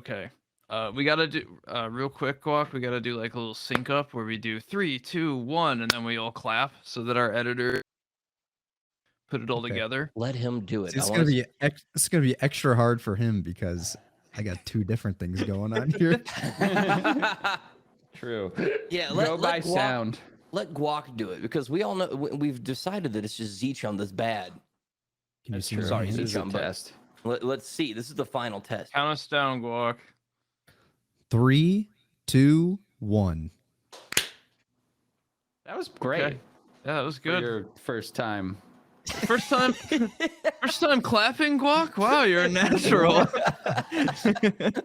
Okay. We gotta do real quick, Guac. We gotta do like a little sync up where we do 3, 2, 1, and then we all clap so that our editor put it all together. Let him do it. See, it's gonna be extra hard for him because I got two different things going on here. True. Yeah, Go by Guac, sound. Let Guac do it because we all know we've decided that it's just ZChum that's bad. Can you see my Sorry, hand? This is a ZChum, but test. let's see. This is the final test. Count us down, Guac. 3, 2, 1. That was great. Okay. Yeah, that was For good. your first time. First time clapping, Guac? Wow, you're a natural. I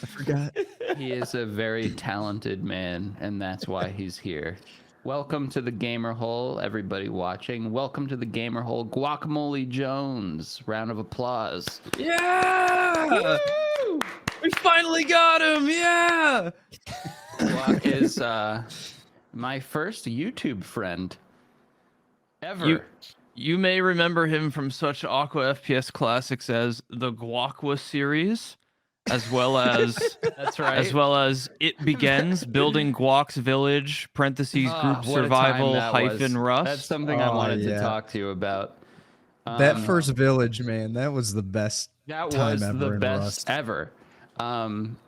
forgot. He is a very talented man, and that's why he's here. Welcome to the Gamer Hole, everybody watching. Welcome to the Gamer Hole, GuacamoleJones. Round of applause. Yeah! We finally got him! Yeah! Guac is my first YouTube friend ever. You may remember him from such Aqua FPS classics as the Guacwa series, as well as That's right. as well as It Begins, Building Guac's Village, parentheses, Ah, Group what a time Survival, that was. hyphen Rust. That's something I Oh, wanted to yeah. talk to you about. That first village, man, that was the best. That time was ever the in best Rust. ever.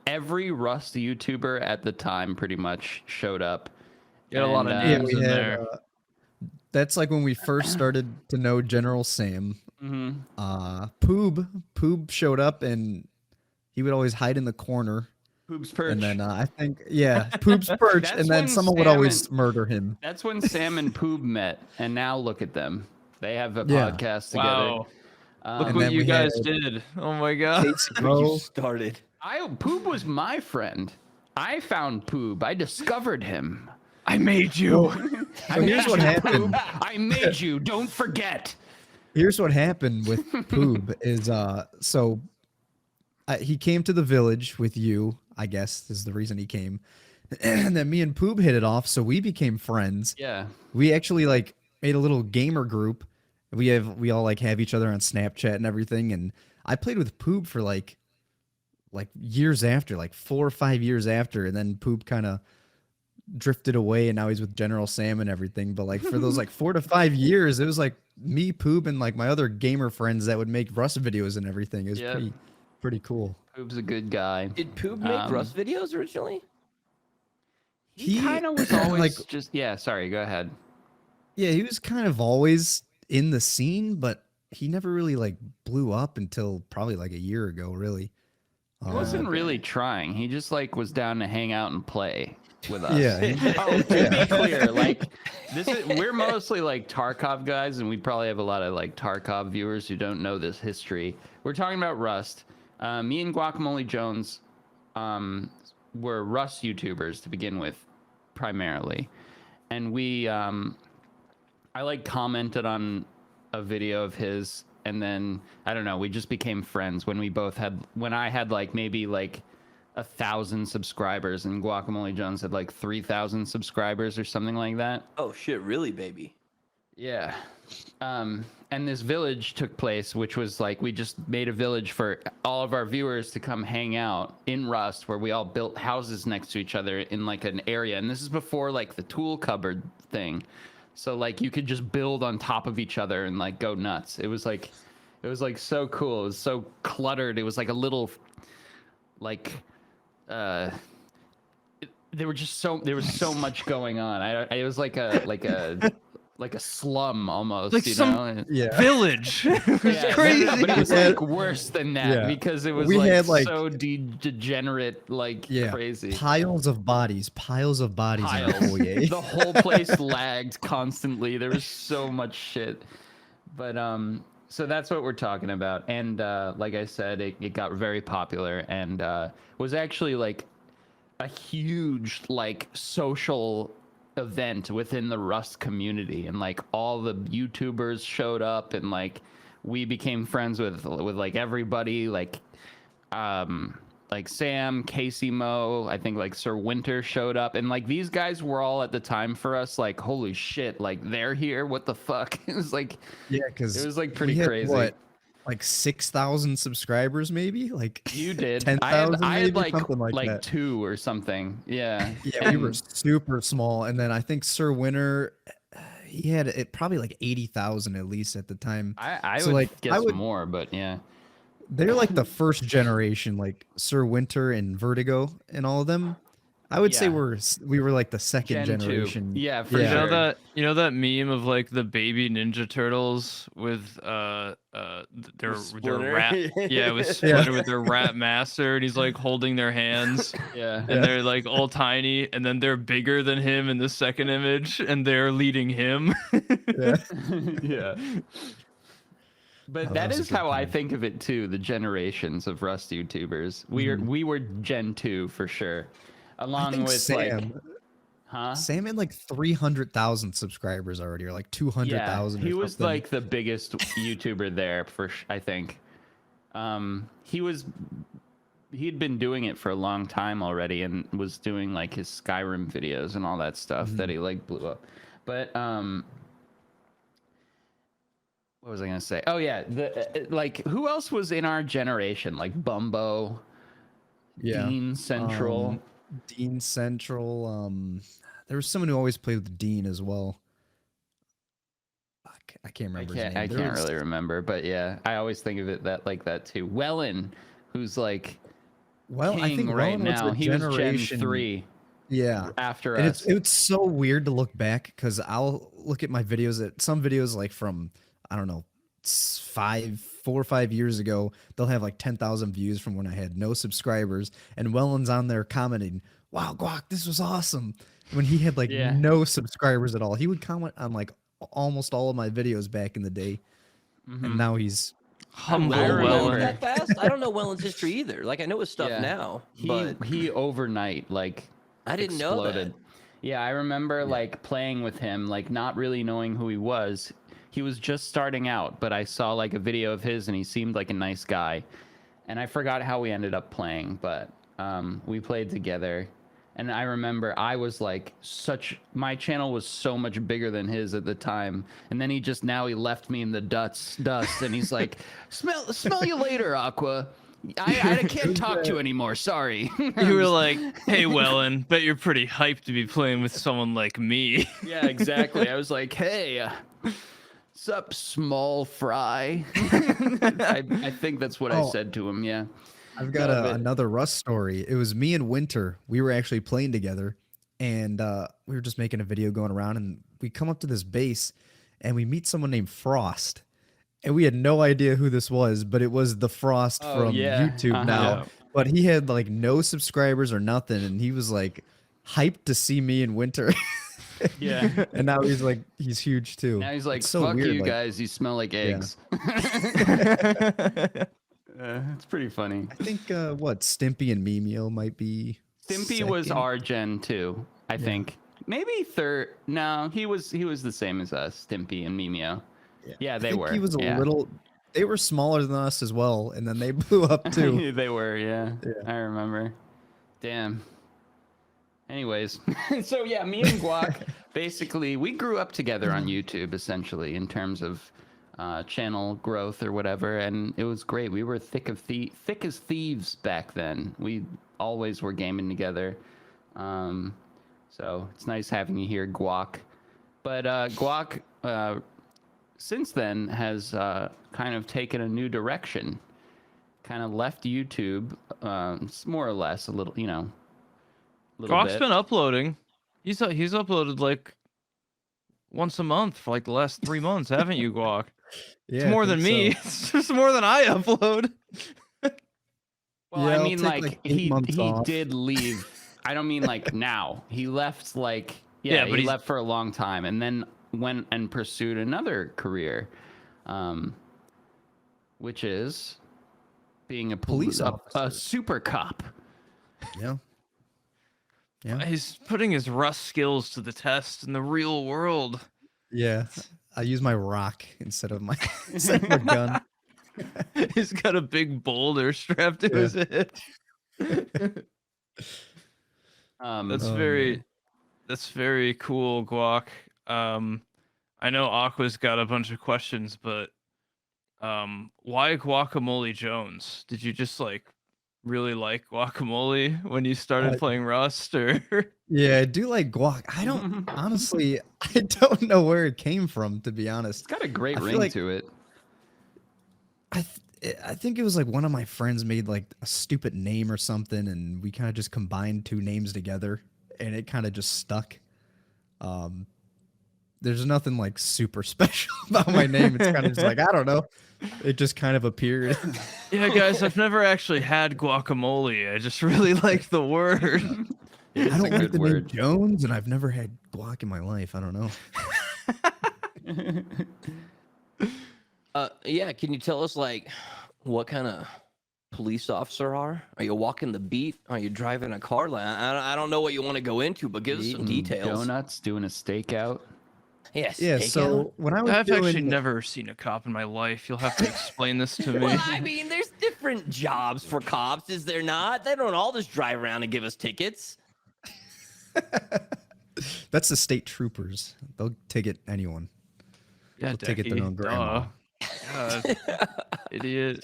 Every Rust YouTuber at the time pretty much showed up. Got a lot of And, names we in had, there. That's like when we first started to know General Sam. Poob showed up and he would always hide in the corner. Poop's Perch. And then I think, yeah, Poob's perch, That's and then when someone would Sam always and- murder him. That's when Sam and Poob met, and now look at them. They have a Yeah. podcast together. Wow. Um, Look And what then you we guys had- did. Oh my god. Kate's You bro. started. Poob was my friend. I found Poob. I discovered him. I made you. I So here's made what you, happened. Poob. I made you. Don't forget. Here's what happened with Poob is he came to the village with you, I guess is the reason he came. And then me and Poob hit it off, so we became friends. Yeah. We actually like made a little gamer group. We all like have each other on Snapchat and everything, and I played with Poob for like years after, like 4 or 5 years after, and then Poob kind of drifted away and now he's with General Sam and everything. But like for those like 4 to 5 years, it was like me, Poob, and like my other gamer friends that would make Rust videos and everything. It was Yeah. pretty cool. Poob's a good guy. Did Poob make Rust videos originally? He He- kind of was always like- just, yeah, sorry, go ahead. Yeah, he was kind of always in the scene, but he never really like blew up until probably like a year ago, really. He wasn't really trying. He just like was down to hang out and play with us. Yeah. Oh, to be clear, like we're mostly like Tarkov guys, and we probably have a lot of like Tarkov viewers who don't know this history. We're talking about Rust. Me and GuacamoleJones were Rust YouTubers to begin with, primarily, and we I like commented on a video of his, and then I don't know, we just became friends when I had like maybe like 1,000 subscribers and GuacamoleJones had like 3,000 subscribers or something like that. Oh shit, really, baby? Yeah. And this village took place, which was like we just made a village for all of our viewers to come hang out in Rust, where we all built houses next to each other in like an area. And this is before like the tool cupboard thing. So like you could just build on top of each other and like go nuts. It was like so cool. It was so cluttered. It was like a little like there was so much going on. It was like a slum almost, Like you some- know? Yeah. Village. It was Yeah, crazy. but it was Yeah. like worse than that Yeah. because it was We like, had, like- so degenerate, like Yeah. crazy. Piles of bodies in the Piles. foyer. The whole place lagged constantly. There was so much shit. But so that's what we're talking about. And like I said, it got very popular and was actually like a huge like social event within the Rust community, and like all the YouTubers showed up, and like we became friends with like everybody, like Sam, Casey Mo, I think like Sir Winter showed up, and like these guys were all at the time for us like, holy shit, like they're here, what the fuck? It was like Yeah, because it was like pretty crazy. like 6,000 subscribers, maybe like You did. 10,000, I had maybe something like that. 2 or something. Yeah. Yeah, we were super small, and then I think Sir Winter, he had it probably like 80,000 at least at the time. I So, would like, guess more, but yeah. They're like the first generation, like Sir Winter and Vertigo and all of them. I would say Yeah. we were like the second Gen 2. generation. Yeah, for You know sure. that meme of like the baby Ninja Turtles with their Splinter. rat with Splinter with their rat master, and he's like holding their hands, Yeah. and they're like all tiny, and then they're bigger than him in the second image, and they're leading him. Yeah. Yeah. But Oh, that was a is good how I time. think of it too, the generations of Rust YouTubers. We were Gen 2 for sure. I Along think with like Sam had like 300,000 subscribers already, or like 200,000. he or was something. like the biggest YouTuber there I think. He'd been doing it for a long time already and was doing like his Skyrim videos and all that stuff that he like blew up. But what was I gonna say? Oh yeah, like who else was in our generation? Like Bumbo, Yeah. Dean Central. Dean Central. There was someone who always played with Dean as well. I can't remember his name. I There can't was- really remember, but yeah, I always think of it like that too. Wellen, who's like Well, I king think right Rowan was now. the He was Gen generation 3 Yeah. after And us. it's so weird to look back because I'll look at my videos at some videos like from I don't know 4 or 5 years ago. They'll have like 10,000 views from when I had no subscribers, and Welland's on there commenting, "Wow, Guac, this was awesome." When he had like Yeah. no subscribers at all, he would comment on like almost all of my videos back in the day, and now he's Humble I remember. Welland. that fast? I don't know Welland's history either. Like I know his stuff Yeah. now, He but he overnight like I didn't know exploded. that. Yeah, I remember like playing with him, like not really knowing who he was. He was just starting out, but I saw like a video of his and he seemed like a nice guy. And I forgot how we ended up playing, but we played together. And I remember I was like my channel was so much bigger than his at the time. And then he left me in the dust and he's like, smell you later, Aqua. I can't talk to you anymore. Sorry. You were like, "Hey, Wellen, bet you're pretty hyped to be playing with someone like me." Yeah, exactly. I was like, hey, sup, small fry. I think that's what I Oh. said to him. Yeah. I've got No, but- another Rust story. It was me and Winter. We were actually playing together, and we were just making a video going around, and we come up to this base, and we meet someone named Frost, and we had no idea who this was, but it was the Frost Oh, from yeah. YouTube Uh-huh. now. Yeah. But he had like no subscribers or nothing, and he was like hyped to see me and Winter. Yeah. And now he's huge too. Now he's like, It's so fuck weird, you like- guys. You smell like eggs. It's pretty funny. I think what Stimpy and Mimeo might be. Stimpy was second. our Gen 2, I think. Maybe third. No, he was the same as us, Stimpy and Mimeo. Yeah, I they think were. He was a yeah. little. They were smaller than us as well, and then they blew up too. They were, yeah. Yeah. I remember. Damn. Anyways, so yeah, me and Guac, basically, we grew up together on YouTube, essentially, in terms of channel growth or whatever, and it was great. We were thick as thieves back then. We always were gaming together. So it's nice having you here, Guac. But Guac, since then, has kind of taken a new direction. Kind of left YouTube, more or less, a little, little Guac's bit. been uploading. He's uploaded like once a month for like the last 3 months, haven't you, Guac? Yeah, It's more I than think me. so. It's just more than I upload. Well, Yeah, I I'll mean, take, like, like, 8 he months off. did leave. I don't mean like now. He left like Yeah, but he he's- left for a long time and then went and pursued another career, which is being a Police a officer. super cop. Yeah. Yeah. He's putting his Rust skills to the test in the real world. Yeah. I use my rock instead of my gun. He's got a big boulder strapped to Yeah. his head. That's Oh, very that's very cool, Guac. I know Aqua's got a bunch of questions, but Why Guacamole Jones? Did you just like really like guacamole when you started playing Rust, or? Yeah, I do like guac. I don't honestly. I don't know where it came from, to be honest. It's got a great I feel ring like- to it. I think it was like one of my friends made like a stupid name or something, and we kind of just combined two names together, and it kind of just stuck. There's nothing like super special about my name. It's kind of just like, I don't know. It just kind of appeared. Yeah, guys, I've never actually had guacamole. I just really like the word. I don't like the name Jones, and I've never had guac in my life. I don't know. Yeah, can you tell us like what kind of police officer are you walking the beat? Are you driving a car? Like, I don't know what you want to go into, but give us some Eating details. Donuts, doing a stakeout. Yes. Yeah, so when I was I've doing, actually never seen a cop in my life. You'll have to explain this to me. Well, I mean, there's different jobs for cops, is there not? They don't all just drive around and give us tickets. that's the state troopers. They'll ticket anyone. Yeah, They'll ticket their Dekie, own grandma. duh. God, idiot.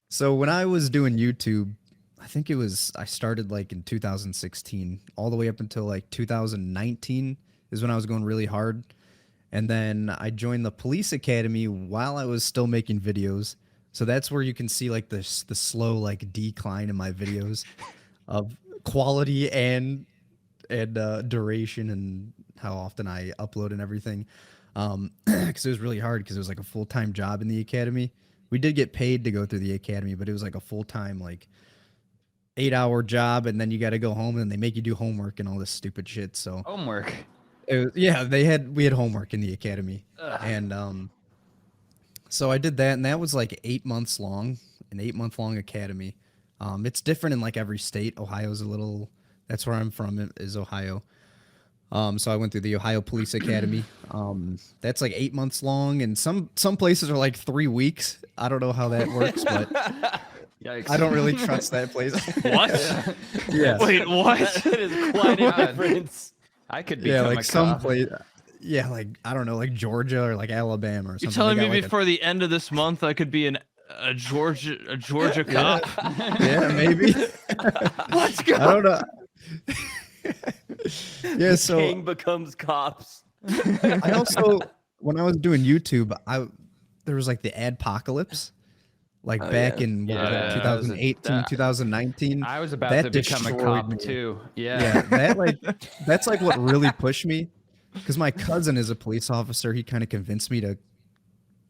So when I was doing YouTube, I think I started like in 2016, all the way up until like 2019 is when I was going really hard. And then I joined the police academy while I was still making videos. So that's where you can see like the slow like decline in my videos of quality and duration and how often I upload and everything. Because it was really hard because it was like a full-time job in the academy. We did get paid to go through the academy, but it was like a full-time like 8-hour job, and then you got to go home and they make you do homework and all this stupid shit. So Homework. we had homework in the academy. And so I did that, and that was like 8 months long, an 8-month-long academy. It's different in like every state. That's where I'm from, is Ohio. So I went through the Ohio Police Academy. That's like 8 months long, and some places are like 3 weeks. I don't know how that works, but Yikes. I don't really trust that place. What? Yeah. Wait, what? That is quite a difference. I could Yeah, become like a some cop. place. Yeah, like I don't know, like Georgia or like Alabama or something. You're telling They me got, like, before the end of this month I could be a Georgia cop? Yeah, maybe. Let's go. I don't know. Yeah, so King becomes cops. I also, when I was doing YouTube, there was like the Adpocalypse, like back in what was Yeah, it, that was 2018, 2019. I was about That to become a destroyed cop me. too. Yeah, that's like what really pushed me, because my cousin is a police officer. He kind of convinced me to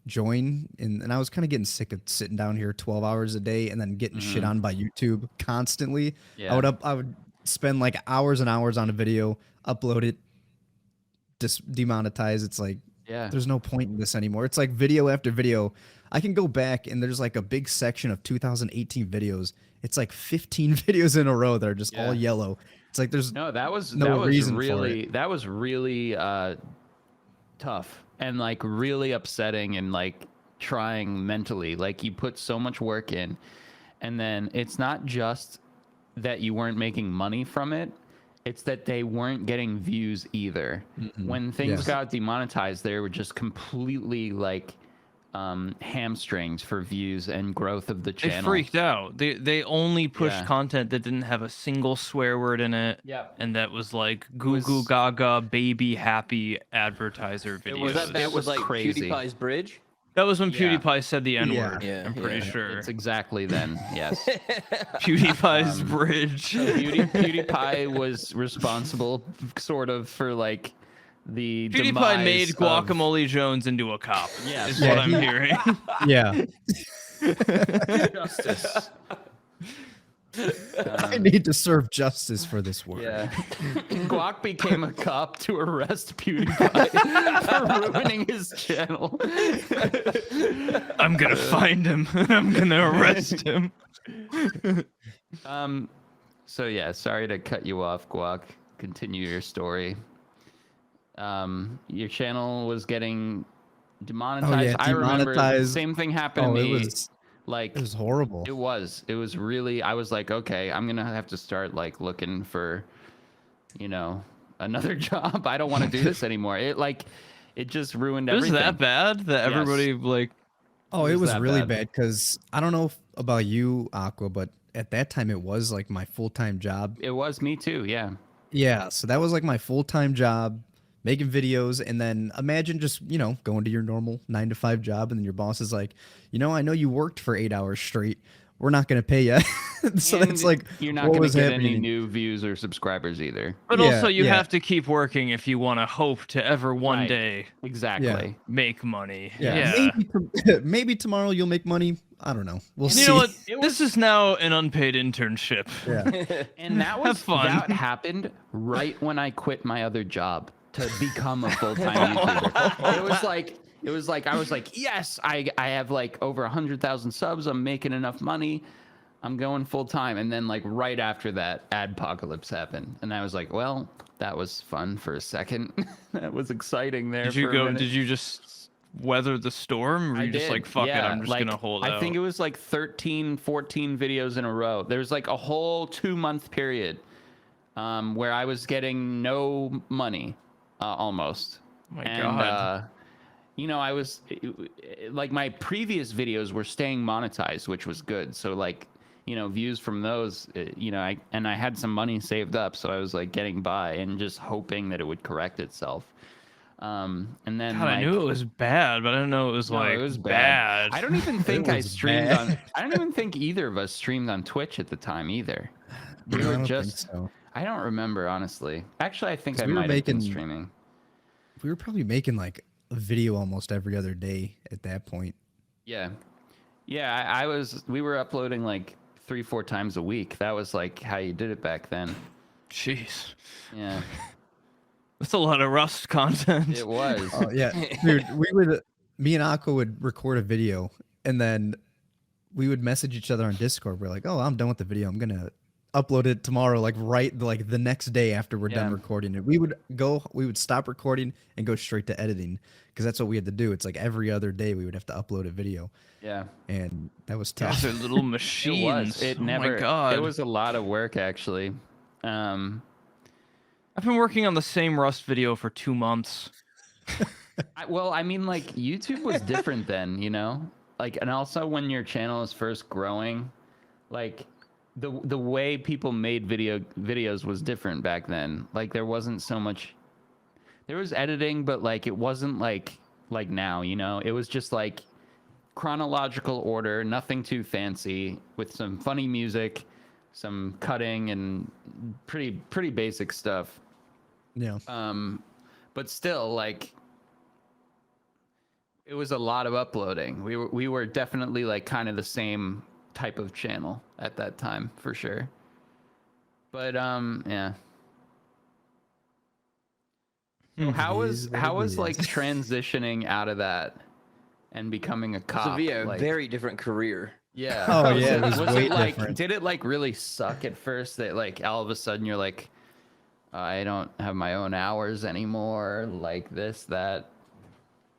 join, and I was kind of getting sick of sitting down here 12 hours a day and then getting shit on by YouTube constantly. Yeah. I would spend like hours and hours on a video, upload it, demonetize. It's like, Yeah. there's no point in this anymore. It's like video after video. I can go back and there's like a big section of 2018 videos. It's like 15 videos in a row that are just all yellow. It's like there's No, that was reason for really it. that was really tough and like really upsetting and like trying mentally. Like you put so much work in, and then it's not just that you weren't making money from it. It's that they weren't getting views either. When things Yes. got demonetized, they were just completely like hamstrings for views and growth of the They channel. freaked out. They only pushed Yeah. content that didn't have a single swear word in it. Yep. And that was like goo goo gaga baby happy advertiser videos. was- That it was like crazy. PewDiePie's bridge. That was when Yeah. PewDiePie said the N Yeah. word. Yeah, I'm pretty yeah. sure. It's exactly then. Yes. PewDiePie's bridge. PewDiePie was responsible, sort of, for like the PewDiePie made demise of- Guacamole Jones into a cop. Yes. Is Yeah, what I'm he- hearing. yeah. justice. I need to serve justice for this work. Yeah. Guac became a cop to arrest PewDiePie for ruining his channel. I'm gonna find him and I'm gonna arrest him. So yeah, sorry to cut you off, Guac. Continue your story. Your channel was getting demonetized. I remember the demonetized. same thing happened to me. Like It was horrible. it was really, I was like, okay, I'm gonna have to start like looking for, another job. I don't want to do this anymore. It just ruined It was everything. that bad that Yes. everybody like. Oh, It it was was that really bad. bad because I don't know about you, Aqua, but at that time it was like my full-time job. It was me too. Yeah. Yeah, so that was like my full-time job, making videos, and then imagine just, going to your normal 9 to 5 job, and then your boss is like, I know you worked for 8 hours straight. We're not gonna pay you. So And that's like you're not what going was to get any happening. new views or subscribers either. But Yeah, also, you yeah. have to keep working if you want to hope to ever one Right. day Exactly. make money. Yeah, maybe tomorrow you'll make money. I don't know. We'll And see. you know what? It This is now an unpaid internship. Yeah. And Have fun. that happened right when I quit my other job to become a full-time YouTuber. It was like I was like, yes, I have like over 100,000 subs. I'm making enough money. I'm going full time. And then like right after that, Adpocalypse happened, and I was like, well, that was fun for a second. That was exciting there. Did you for a go? minute. Did you just weather the storm? Or were I you just did, like, fuck it, I'm just like, gonna hold out? I think it was like 13, 14 videos in a row. There's like a whole 2-month period where I was getting no money, almost. Oh my and, God. I was like, my previous videos were staying monetized, which was good. So like, views from those, I had some money saved up, so I was like getting by and just hoping that it would correct itself. And then God, I knew it was bad, but I didn't know it was No, like it was bad. I don't even think I was streamed bad. on. I don't even think either of us streamed on Twitch at the time either. We No, I were don't just. think so. I don't remember, honestly. Actually, I think 'Cause I we were might have been making- streaming. We were probably making like a video almost every other day at that point. Yeah, yeah. I was. We were uploading like 3-4 times a week. That was like how you did it back then. Jeez, Yeah, that's a lot of Rust content. it was. Oh yeah, dude. Me and Aqua would record a video, and then we would message each other on Discord. We're like, "Oh, I'm done with the video. I'm gonna upload it tomorrow." Like the next day after we're done Yeah. recording it, we would stop recording and go straight to editing because that's what we had to do. It's like every other day we would have to upload a video, Yeah, and that was Guys tough. are little it machines. was. It Oh never. my God. It was a lot of work, actually. I've been working on the same Rust video for 2 months. Well, I mean, like, YouTube was different then, like, and also when your channel is first growing, like, the way people made videos was different back then. Like, there wasn't so much. There was editing, but like it wasn't like now, It was just like chronological order, nothing too fancy, with some funny music, some cutting, and pretty basic stuff. Yeah. But still, like, it was a lot of uploading. We were definitely like kind of the same type of channel at that time, for sure. But yeah. So how It was is what how it was like is. transitioning out of that and becoming a This cop? would be a like, very different career. yeah. Oh, Was yeah, it, it was was way it like different. did it like really suck at first that like all of a sudden you're like, I don't have my own hours anymore, like this, that.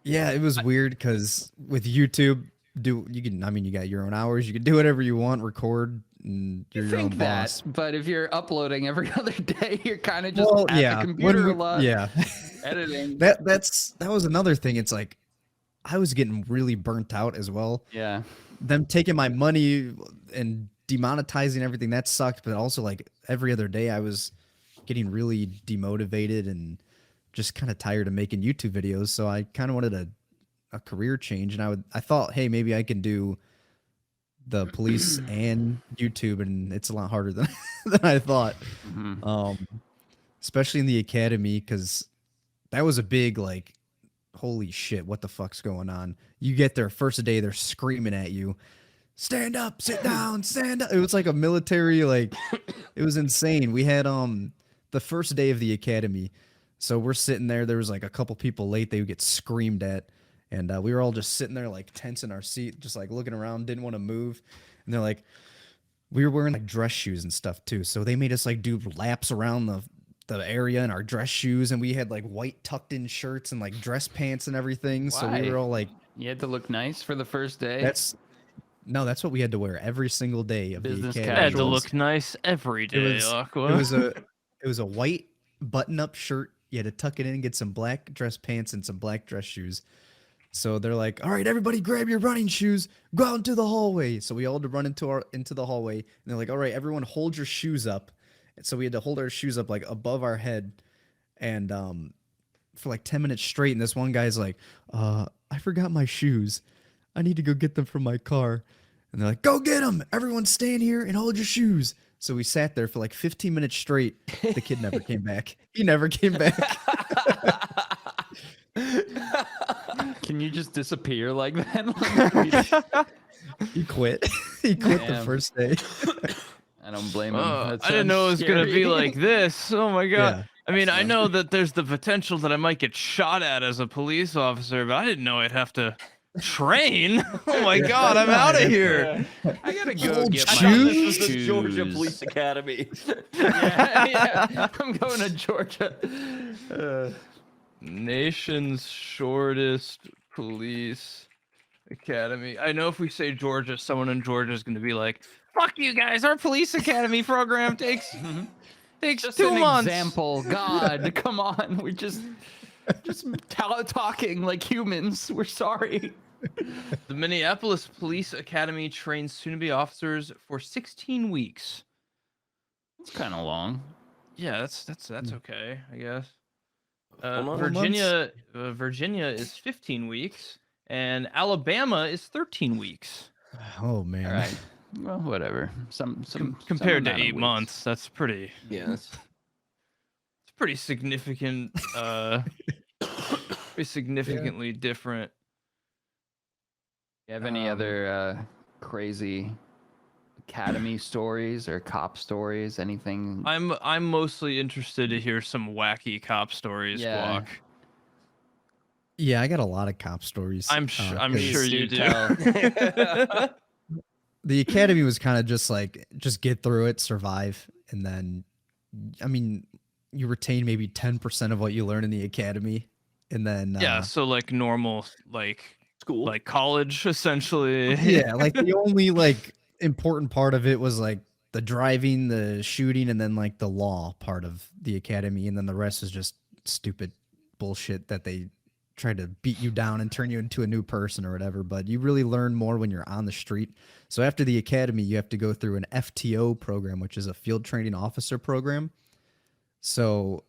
Yeah, it was weird because with YouTube, you got your own hours. You can do whatever you want, record, and you're your own Think that, boss. but if you're uploading every other day, you're kind of just Well, at yeah, the computer when a lot, yeah. editing. that was another thing. It's like I was getting really burnt out as well. Yeah, Them taking my money and demonetizing everything, that sucked. But also like every other day, I was getting really demotivated and just kind of tired of making YouTube videos. So I kind of wanted a career change, and I thought, hey, maybe I can do the police and YouTube, and it's a lot harder than than I thought. Especially in the academy, because that was a big like, holy shit, what the fuck's going on? You get there first day, they're screaming at you, stand up, sit down, stand up. It was like a military, like it was insane. We had the first day of the academy, so we're sitting there. There was like a couple people late. They would get screamed at, and we were all just sitting there like tense in our seat, just like looking around, didn't want to move. And they're like, we were wearing like dress shoes and stuff too, so they made us like do laps around the area in our dress shoes, and we had like white tucked in shirts and like dress pants and everything. So we Why? were all like, you had to look nice for the first day. that's what we had to wear every single day of Business the I academy. had to casuals. look nice every day, was- Aqua. It was a white button up shirt you had to tuck it in, get some black dress pants and some black dress shoes. So they're like, all right, everybody grab your running shoes, go out into the hallway. So we all had to run into the hallway, and they're like, all right, everyone hold your shoes up. And so we had to hold our shoes up like above our head, and for like 10 minutes straight. And this one guy's like, I forgot my shoes. I need to go get them from my car. And they're like, go get them. Everyone stand here and hold your shoes. So we sat there for like 15 minutes straight. The kid never came back. He never came back. Can you just disappear like that? He quit. He quit the Damn. first day. I don't blame him. I That didn't know it was sounds gonna be scary. like this. Oh my god. Yeah. I mean, I know that there's the potential that I might get shot at as a police officer, but I didn't know I'd have to train. Oh my god, I'm out of here. I gotta go Hold get my shoes? This is the shoes. Georgia Police Academy. Yeah, I'm going to Georgia. Nation's shortest police academy. I know if we say Georgia, someone in Georgia is going to be like, "Fuck you guys! Our police academy program takes Just 2 an months." example. God, come on. We're just talking like humans. We're sorry. The Minneapolis Police Academy trains soon-to-be officers for 16 weeks. It's kind of long. Yeah, that's okay, I guess. Hold on. Virginia is 15 weeks, and Alabama is 13 weeks. Oh man. All right. Well, whatever. Some Compared to amount of 8 weeks. months, that's pretty. Yeah. It's pretty significant. Pretty significantly different. You have any other crazy academy stories or cop stories? Anything? I'm mostly interested to hear some wacky cop stories. Yeah. Guac. Yeah, I got a lot of cop stories. I'm 'cause sure you do. The academy was kind of just like, just get through it, survive, and then, I mean, you retain maybe 10% of what you learn in the academy, and then Yeah, so like normal, like School. like college essentially. yeah, like the only like important part of it was like the driving, the shooting, and then like the law part of the academy, and then the rest is just stupid bullshit that they try to beat you down and turn you into a new person or whatever. But you really learn more when you're on the street. So after the academy, you have to go through an FTO program, which is a field training officer program. So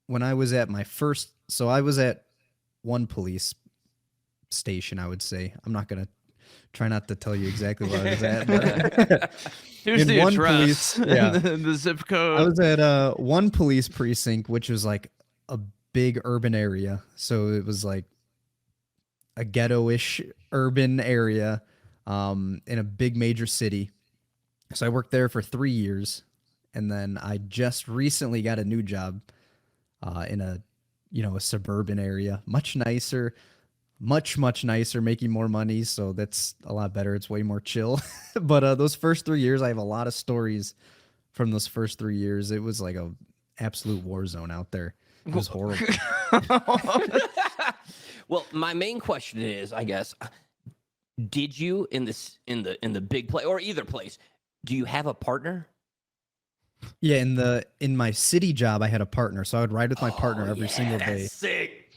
when I was at I was at one police station, I would say. I'm not gonna try not to tell you exactly where I was at. But Here's in the one address. police- yeah. the zip code. I was at one police precinct, which was like a big urban area. So it was like a ghetto-ish urban area in a big major city. So I worked there for 3 years, and then I just recently got a new job in a suburban area, much nicer, much nicer, making more money. So that's a lot better. It's way more chill. But those first 3 years, I have a lot of stories from those first 3 years. It was like a absolute war zone out there. It was horrible. Well, my main question is, I guess, did you in the big play or either place, do you have a partner? Yeah, in my city job, I had a partner, so I would ride with my partner every single day. That's sick.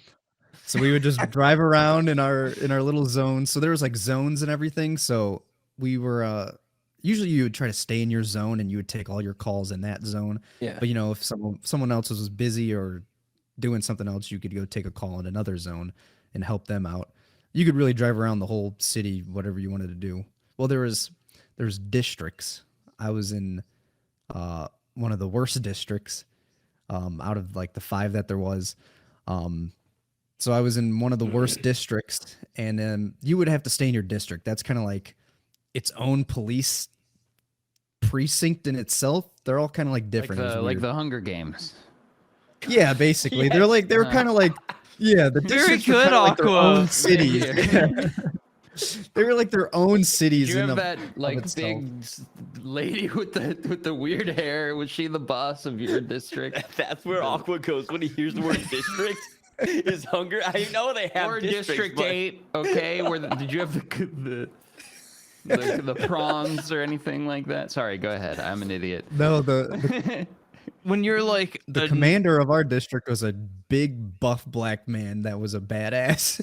So we would just drive around in our little zones. So there was like zones and everything. So we were usually you would try to stay in your zone and you would take all your calls in that zone. Yeah. But if someone else was busy or doing something else, you could go take a call in another zone and help them out. You could really drive around the whole city, whatever you wanted to do. Well, there's districts. I was in one of the worst districts out of like the 5 that there was. So I was in one of the worst districts, and you would have to stay in your district. That's kind of like its own police precinct in itself. They're all kind of like different. It was Like weird. the Hunger Games. Yeah, basically. They were kind of like, yeah, the Very districts were good, kinda like their Aqua. own cities. They were like their own cities. Do you in have of- that of like itself. big lady with the weird hair? Was she the boss of your district? That's where Aqua goes when he hears the word district. Is hunger. I know they have Or districts, District but- 8? Okay, did you have the prawns or anything like that? Sorry, go ahead. I'm an idiot. No, the when you're like The commander of our district was a big buff black man that was a badass.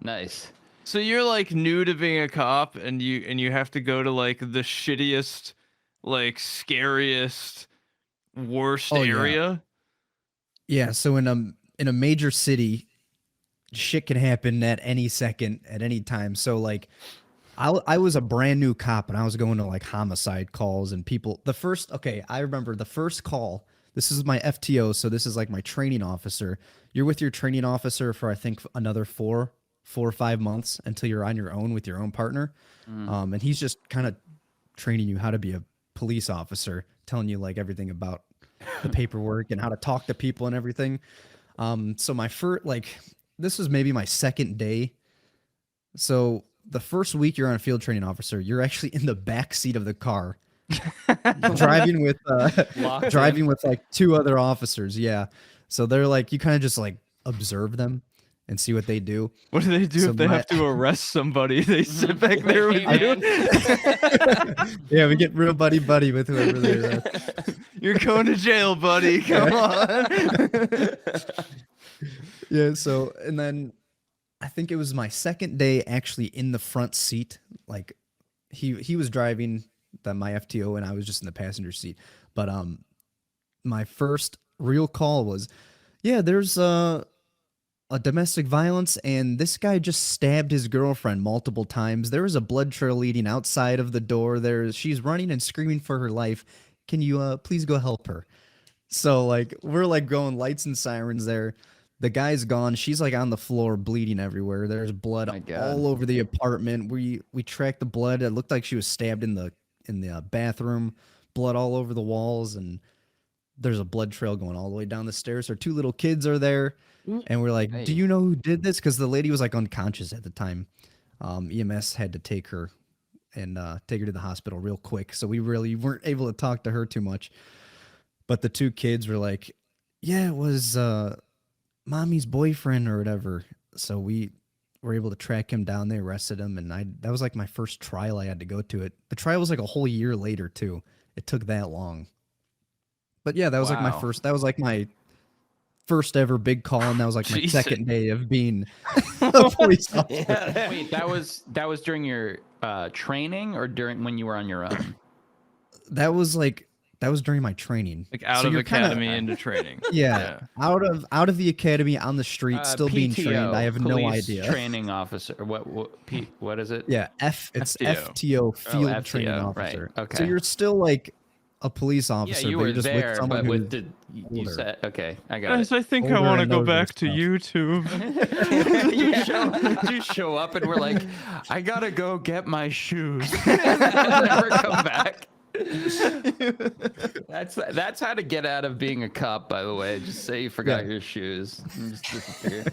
Nice. So you're like new to being a cop, and you have to go to like the shittiest, like scariest, worst Oh, yeah. area. Yeah, so in a major city, shit can happen at any second, at any time. So like I was a brand new cop and I was going to like homicide calls and people I remember the first call. This is my FTO, so this is like my training officer. You're with your training officer for I think another 4 or 5 months until you're on your own with your own partner. And he's just kind of training you how to be a police officer, telling you like everything about the paperwork and how to talk to people and everything. So my first, like, this was maybe my second day. So the first week you're on a field training officer, you're actually in the back seat of the car, driving with like 2 other officers. Yeah. So they're like, you kind of just like observe them and see what they do. What do they do So if they have to arrest somebody? They sit back there with Hey, you. man. Yeah, we get real buddy with whoever they're. You're going to jail, buddy. Come on. Yeah. So, and then I think it was my second day actually in the front seat. Like he was driving my FTO and I was just in the passenger seat. But my first real call was, yeah, there's a domestic violence and this guy just stabbed his girlfriend multiple times. There was a blood trail leading outside of the door. She's running and screaming for her life. Can you please go help her? So like we're like going lights and sirens there. The guy's gone. She's like on the floor bleeding everywhere. There's blood all over the apartment. We tracked the blood. It looked like she was stabbed in the bathroom. Blood all over the walls, and there's a blood trail going all the way down the stairs. Her 2 little kids are there, and we're like, Hey. "Do you know who did this?" Because the lady was like unconscious at the time. EMS had to take her and take her to the hospital real quick, so we really weren't able to talk to her too much. But the 2 kids were like, "Yeah, it was mommy's boyfriend or whatever." So we were able to track him down. They arrested him, and that was like my first trial I had to go to. It. The trial was like a whole year later too. It took that long. But yeah, that was like my first ever big call, and that was like my Jesus. second day of being a police officer. Yeah. Wait, that was during your training or during when you were on your own? That was during my training. Like out So of you're kinda- academy into training. Yeah, out of the academy on the street, still being PTO, trained. I have no police idea. Training officer. What is it? Yeah, it's FTO. FTO, field FTO, training right, officer. okay. So you're still like a police Yeah, officer, you but were you're just there, with someone but who's with you older. said okay. I got Guys, it. I think I Older want to and go knows their back to stuff. YouTube. you show up and we're like, I gotta go get my shoes. And never come back. That's how to get out of being a cop, by the way. Just say you forgot Yeah. your shoes and just disappear.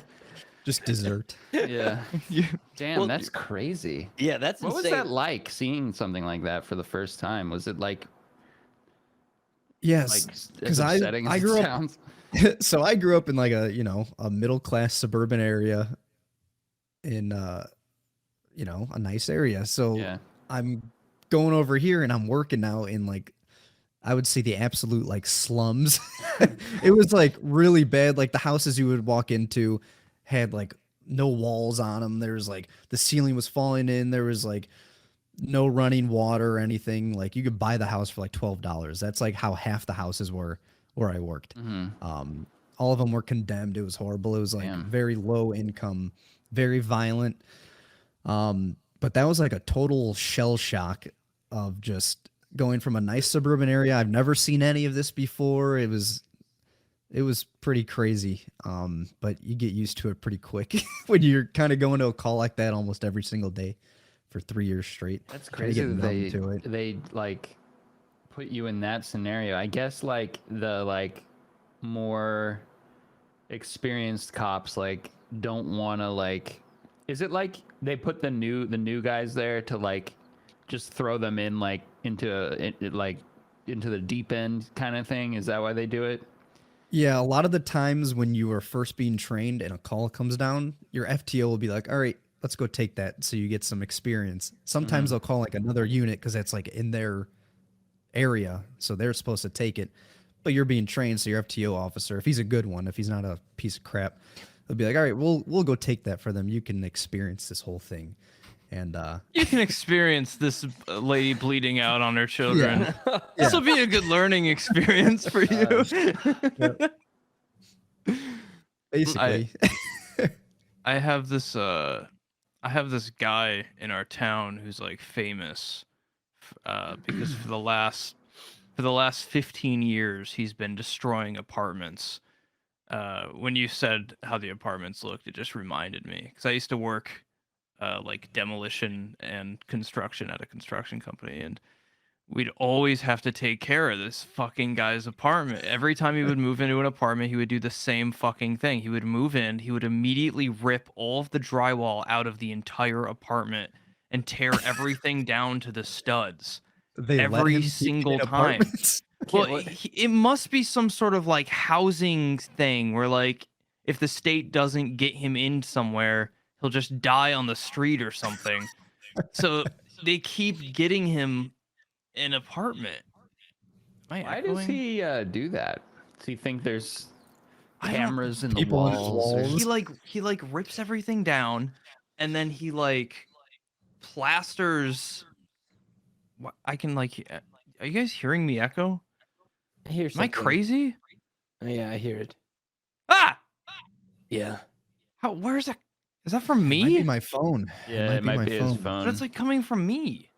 Just dessert. Yeah. You- Damn, Well, that's crazy. Yeah, that's What was insane. that like seeing something like that for the first time? Was it like Yes, as because upsetting I as it grew up. sounds? So I grew up in like a middle class suburban area, in a nice area. So Yeah. I'm going over here and I'm working now in like, I would say the absolute like slums. It was like really bad. Like the houses you would walk into had like no walls on them. There was like the ceiling was falling in. There was like no running water or anything. Like you could buy the house for like $12. That's like how half the houses were where I worked. All of them were condemned. It was horrible. It was like Damn. very low income, very violent. But that was like a total shell shock of just going from a nice suburban area. I've never seen any of this before. It was pretty crazy. But you get used to it pretty quick when you're kind of going to a call like that almost every single day for 3 years straight. That's Kinda crazy get that numb to it. they like put you in that scenario. I guess like the like more experienced cops like don't want to like, is it like they put the new guys there to like just throw them in like into the deep end kind of thing? Is that why they do it? Yeah, a lot of the times when you are first being trained and a call comes down, your FTO will be like, all right, let's go take that so you get some experience. Sometimes they'll call like another unit because that's like in their area, so they're supposed to take it. but you're being trained, so your FTO officer, if he's a good one, if he's not a piece of crap, he'll be like, all right, we'll go take that for them. You can experience this whole thing. And you can experience this lady bleeding out on her children. Yeah. This will be a good learning experience for you. Basically. I have this guy in our town who's like famous because for the last 15 years he's been destroying apartments. When you said how the apartments looked, it just reminded me because I used to work like demolition and construction at a construction company, and we'd always have to take care of this fucking guy's apartment. Every time he would move into an apartment, he would do the same fucking thing. He would move in, he would immediately rip all of the drywall out of the entire apartment and tear everything down to the studs. Every single time. Well, it must be some sort of like housing thing where like if the state doesn't get him in somewhere, he'll just die on the street or something. So they keep getting him an apartment. Why does he do that? Does he think there's cameras in the people in his walls? walls. He like rips everything down, and then he like plasters. I can like. Are you guys hearing me echo? I hear Am I something. crazy? Yeah, I hear it. Ah! Yeah. How? Where's that? Is that from Might me? be my phone. Yeah, it might be his phone. But it's like coming from me.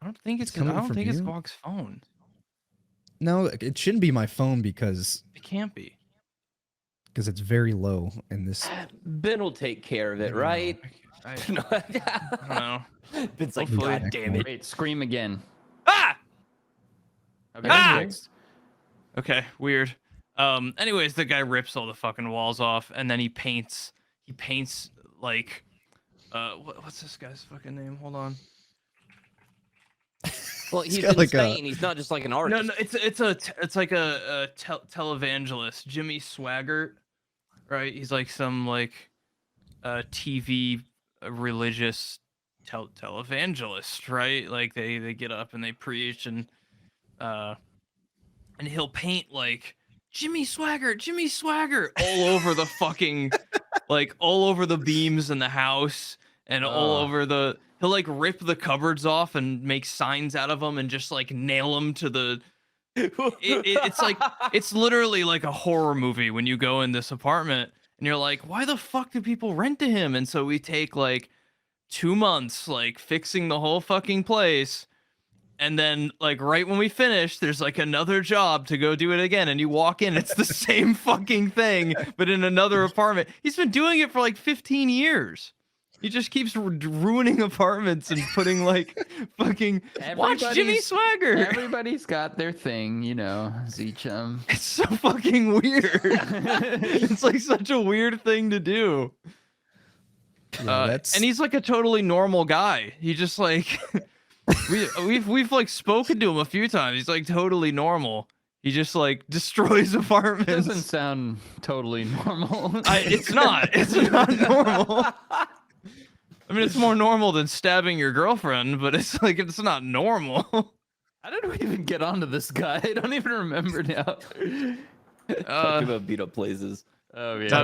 I don't think It's it's. coming I don't from think it's you? Guac's phone. No, it shouldn't be my phone because It can't be. it's very low in this. Ben will take care of it, Never know. right? I don't know. Ben's like, Hopefully. God damn it. Wait, scream again. Ah! Okay, Ah! fixed. Okay, weird. Anyways, the guy rips all the fucking walls off, and then he paints like, what's this guy's fucking name? Hold on. Well, he's got like a- insane. He's not just like an artist. No, it's like a televangelist, Jimmy Swaggart, right? He's like some like TV religious televangelist, right? Like they get up and they preach and he'll paint like Jimmy Swaggart all over the fucking like all over the beams in the house and all over the he'll like rip the cupboards off and make signs out of them and just like nail them to the it's like it's literally like a horror movie when you go in this apartment and you're like, why the fuck do people rent to him? And so we take like 2 months like fixing the whole fucking place. And then, like, right when we finish, there's, like, another job to go do it again. And you walk in, it's the same fucking thing, but in another apartment. He's been doing it for, like, 15 years. He just keeps ruining apartments and putting, like, fucking... Watch Jimmy Swagger! Everybody's got their thing, you know, ZChum. It's so fucking weird. It's, like, such a weird thing to do. Yeah, And he's, like, a totally normal guy. He just, like... We've like spoken to him a few times. He's like totally normal. He just like destroys apartments. Doesn't sound totally normal. It's not. It's not normal. I mean, it's more normal than stabbing your girlfriend, but it's like it's not normal. How did we even get onto this guy? I don't even remember now. Talking about beat up places. Oh yeah.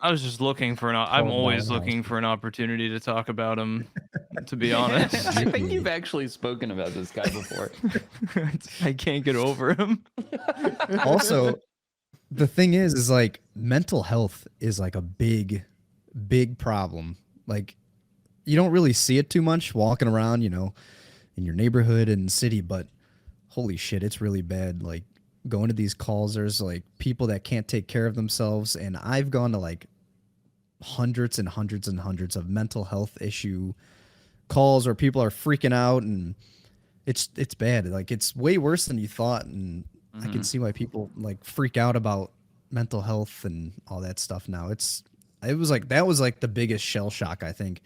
I was just looking for I'm always looking for an opportunity to talk about him. To be honest, I think you've actually spoken about this guy before. I can't get over him. Also, the thing is like mental health is like a big problem. Like you don't really see it too much walking around, you know, in your neighborhood and city, but holy shit, it's really bad. Like going to these calls, there's like people that can't take care of themselves, and I've gone to like hundreds and hundreds and hundreds of mental health issue calls where people are freaking out, and it's bad. Like it's way worse than you thought, and I can see why people like freak out about mental health and all that stuff now. That was like the biggest shell shock, I think.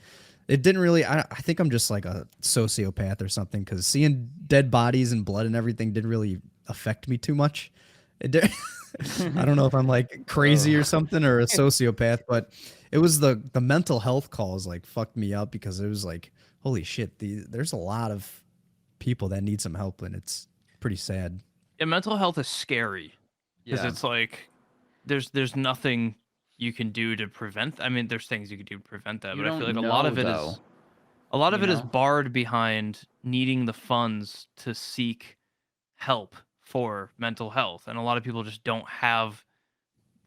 It didn't really I think I'm just like a sociopath or something, because seeing dead bodies and blood and everything didn't really affect me too much. I don't know if I'm like crazy or something or a sociopath, but it was the mental health calls like fucked me up, because it was like, holy shit, there's a lot of people that need some help, and it's pretty sad. Yeah, mental health is scary because Yeah. it's like there's nothing you can do to prevent. I mean, there's things you can do to prevent that, You but I feel like don't a lot know of it though. is a lot of You it is know? barred behind needing the funds to seek help for mental health, and a lot of people just don't have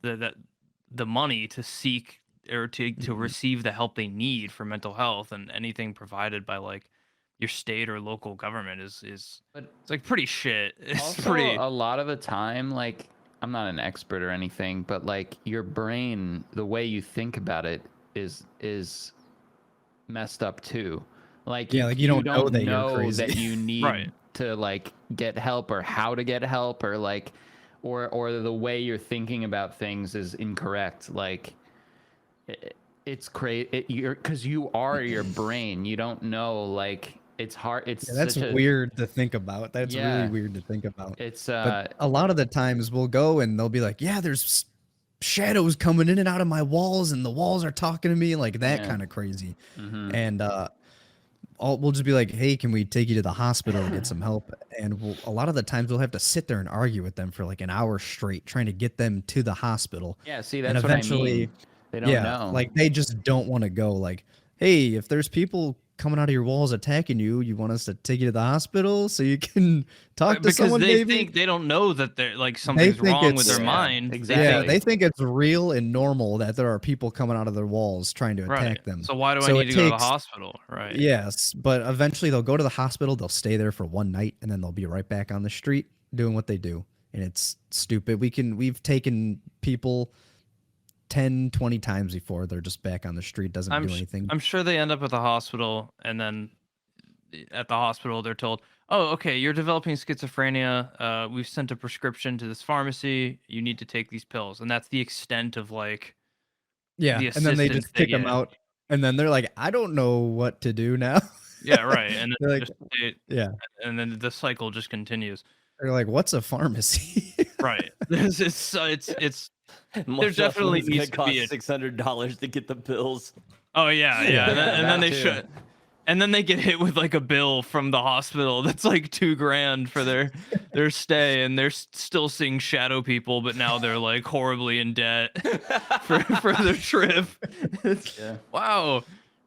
the money to seek or to Mhm. receive the help they need for mental health, and anything provided by like your state or local government is But it's like pretty shit. It's also, pretty a lot of the time, like, I'm not an expert or anything, but like your brain, the way you think about it is messed up too. Like Yeah, like you you don't know don't that you're know crazy. that you right. need to like get help or how to get help or like or the way you're thinking about things is incorrect. Like it's crazy. You're because you are your brain. You don't know. Like it's hard. It's Yeah, that's such a weird to think about. That's really yeah. weird to think about. It's But a lot of the times we'll go and they'll be like, "Yeah, there's shadows coming in and out of my walls, and the walls are talking to me," like that yeah. kind of crazy. Mm-hmm. And we'll just be like, "Hey, can we take you to the hospital to get some help?" And a lot of the times we'll have to sit there and argue with them for like an hour straight, trying to get them to the hospital. Yeah. See, And that's what I eventually, mean. They don't yeah, know. like they just don't want to go. Like, hey, if there's people coming out of your walls attacking you, you want us to take you to the hospital so you can talk Right, to because someone, they maybe? think they don't know that they're like They something's think wrong with it's their Yeah, mind. yeah, exactly. they think it's real and normal that there are people coming out of their walls trying to Right. attack them. So why do I So need it to go to the takes hospital? Right. yes, but eventually they'll go to the hospital, they'll stay there for one night, and then they'll be right back on the street doing what they do. And it's stupid. We've taken people 10, 20 times before. They're just back on the street, doesn't do anything. I'm sure they end up at the hospital, and then at the hospital they're told, "Oh, okay, you're developing schizophrenia. We've sent a prescription to this pharmacy. You need to take these pills," and that's the extent of like Yeah, the and then they assistance just they kick them get. out, and then they're like, "I don't know what to do now." Yeah, right. And then They're like, yeah, and then the cycle just continues. they're like, "What's a pharmacy?" Right. It's Much less when definitely it's gonna needs to be cost $600 to get the pills. oh yeah, Yeah, and then that they too. should. And then they get hit with like a bill from the hospital that's like $2,000 for their stay, and they're still seeing shadow people, but now they're like horribly in debt for their trip. It's, Yeah. wow,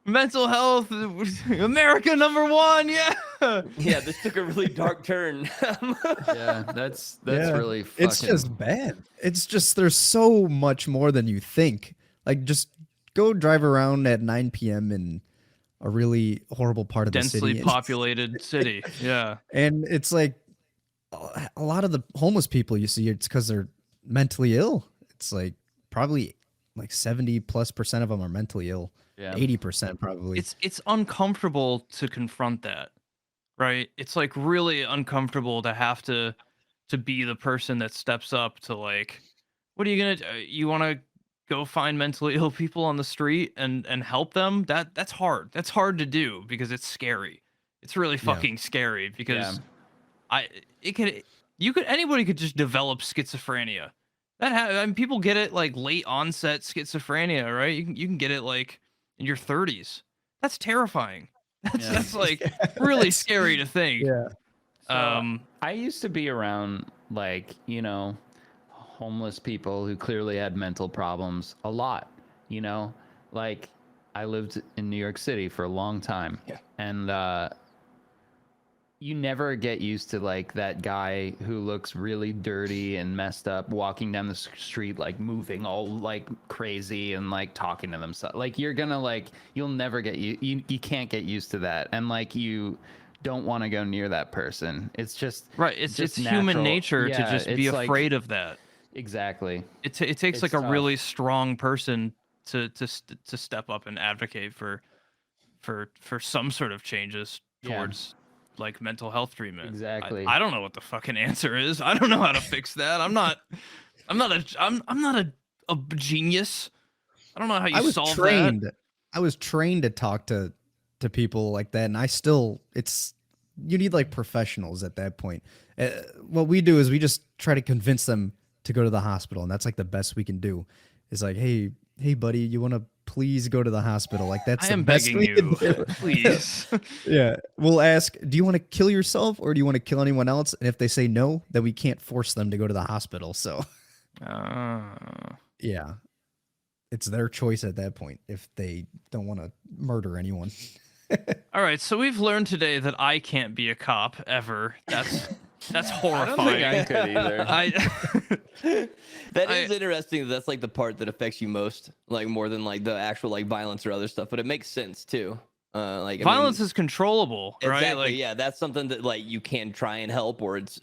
mental health, America #1, yeah. Yeah, this took a really dark turn. Yeah, that's Yeah, really fucking. it's just bad. It's just there's so much more than you think. Like just go drive around at 9 p.m. in a really horrible part of the Densely city, populated city, yeah. and it's like a lot of the homeless people you see, it's because they're mentally ill. It's like probably like 70+% of them are mentally ill. Yeah. 80% probably. It's uncomfortable to confront that, right? It's like really uncomfortable to have to be the person that steps up to like, what are you gonna do? You want to go find mentally ill people on the street and help them? That's hard. That's hard to do because it's scary. It's really Yeah. fucking scary because Yeah. anybody could just develop schizophrenia. I mean, people get it like late onset schizophrenia, right? You can get it like in your 30s. That's terrifying. Yeah. That's like really That's- scary to think. Yeah. So, I used to be around like, homeless people who clearly had mental problems a lot, like I lived in New York City for a long time. Yeah. And you never get used to like that guy who looks really dirty and messed up walking down the street, like moving all like crazy and like talking to themselves. Like you're gonna like, you'll never get you can't get used to that. And like you don't want to go near that person. It's just Right. It's just human natural. nature to Yeah, just be it's like- afraid of that. Exactly. It takes It's like a tough. really strong person to step up and advocate for some sort of changes Yeah. towards like mental health treatment. Exactly. I don't know what the fucking answer is. I don't know how to fix that. I'm not a genius. I don't know how you I was solve trained. that. I was trained to talk to people like that, and you need like professionals at that point. What we do is we just try to convince them to go to the hospital, and that's like the best we can do. Is like, hey buddy, you want to please go to the hospital. Like that's I the am best begging we can you, do. please. Yeah, we'll ask, do you want to kill yourself or do you want to kill anyone else? And if they say no, then we can't force them to go to the hospital. So yeah, it's their choice at that point if they don't want to murder anyone. All right, so we've learned today that I can't be a cop ever. That's I don't think horrifying. I could either. That I- is interesting. That's like the part that affects you most, like more than like the actual like violence or other stuff. But it makes sense too. Like I Violence mean, is controllable, right? exactly. Like, Yeah, that's something that like you can try and help, or it's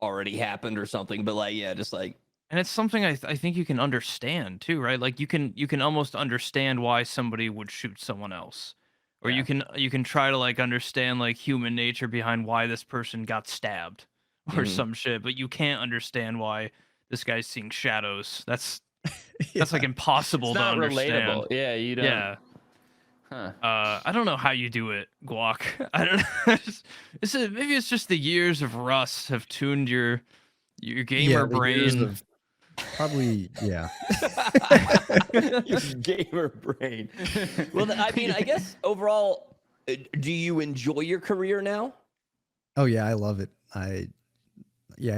already happened or something. But like, yeah, just like and it's something I think you can understand too, right? Like you can almost understand why somebody would shoot someone else, or Yeah. you can try to like understand like human nature behind why this person got stabbed or Mhm. some shit, but you can't understand why this guy's seeing shadows. That's Yeah. like impossible It's to not understand. relatable. Yeah, you don't. Yeah. Huh. I don't know how you do it, Guac. I don't know. Maybe it's just the years of rust have tuned your gamer the years brain. of- probably, yeah. your gamer brain. Well, I mean, I guess overall, do you enjoy your career now? Oh yeah, I love it. I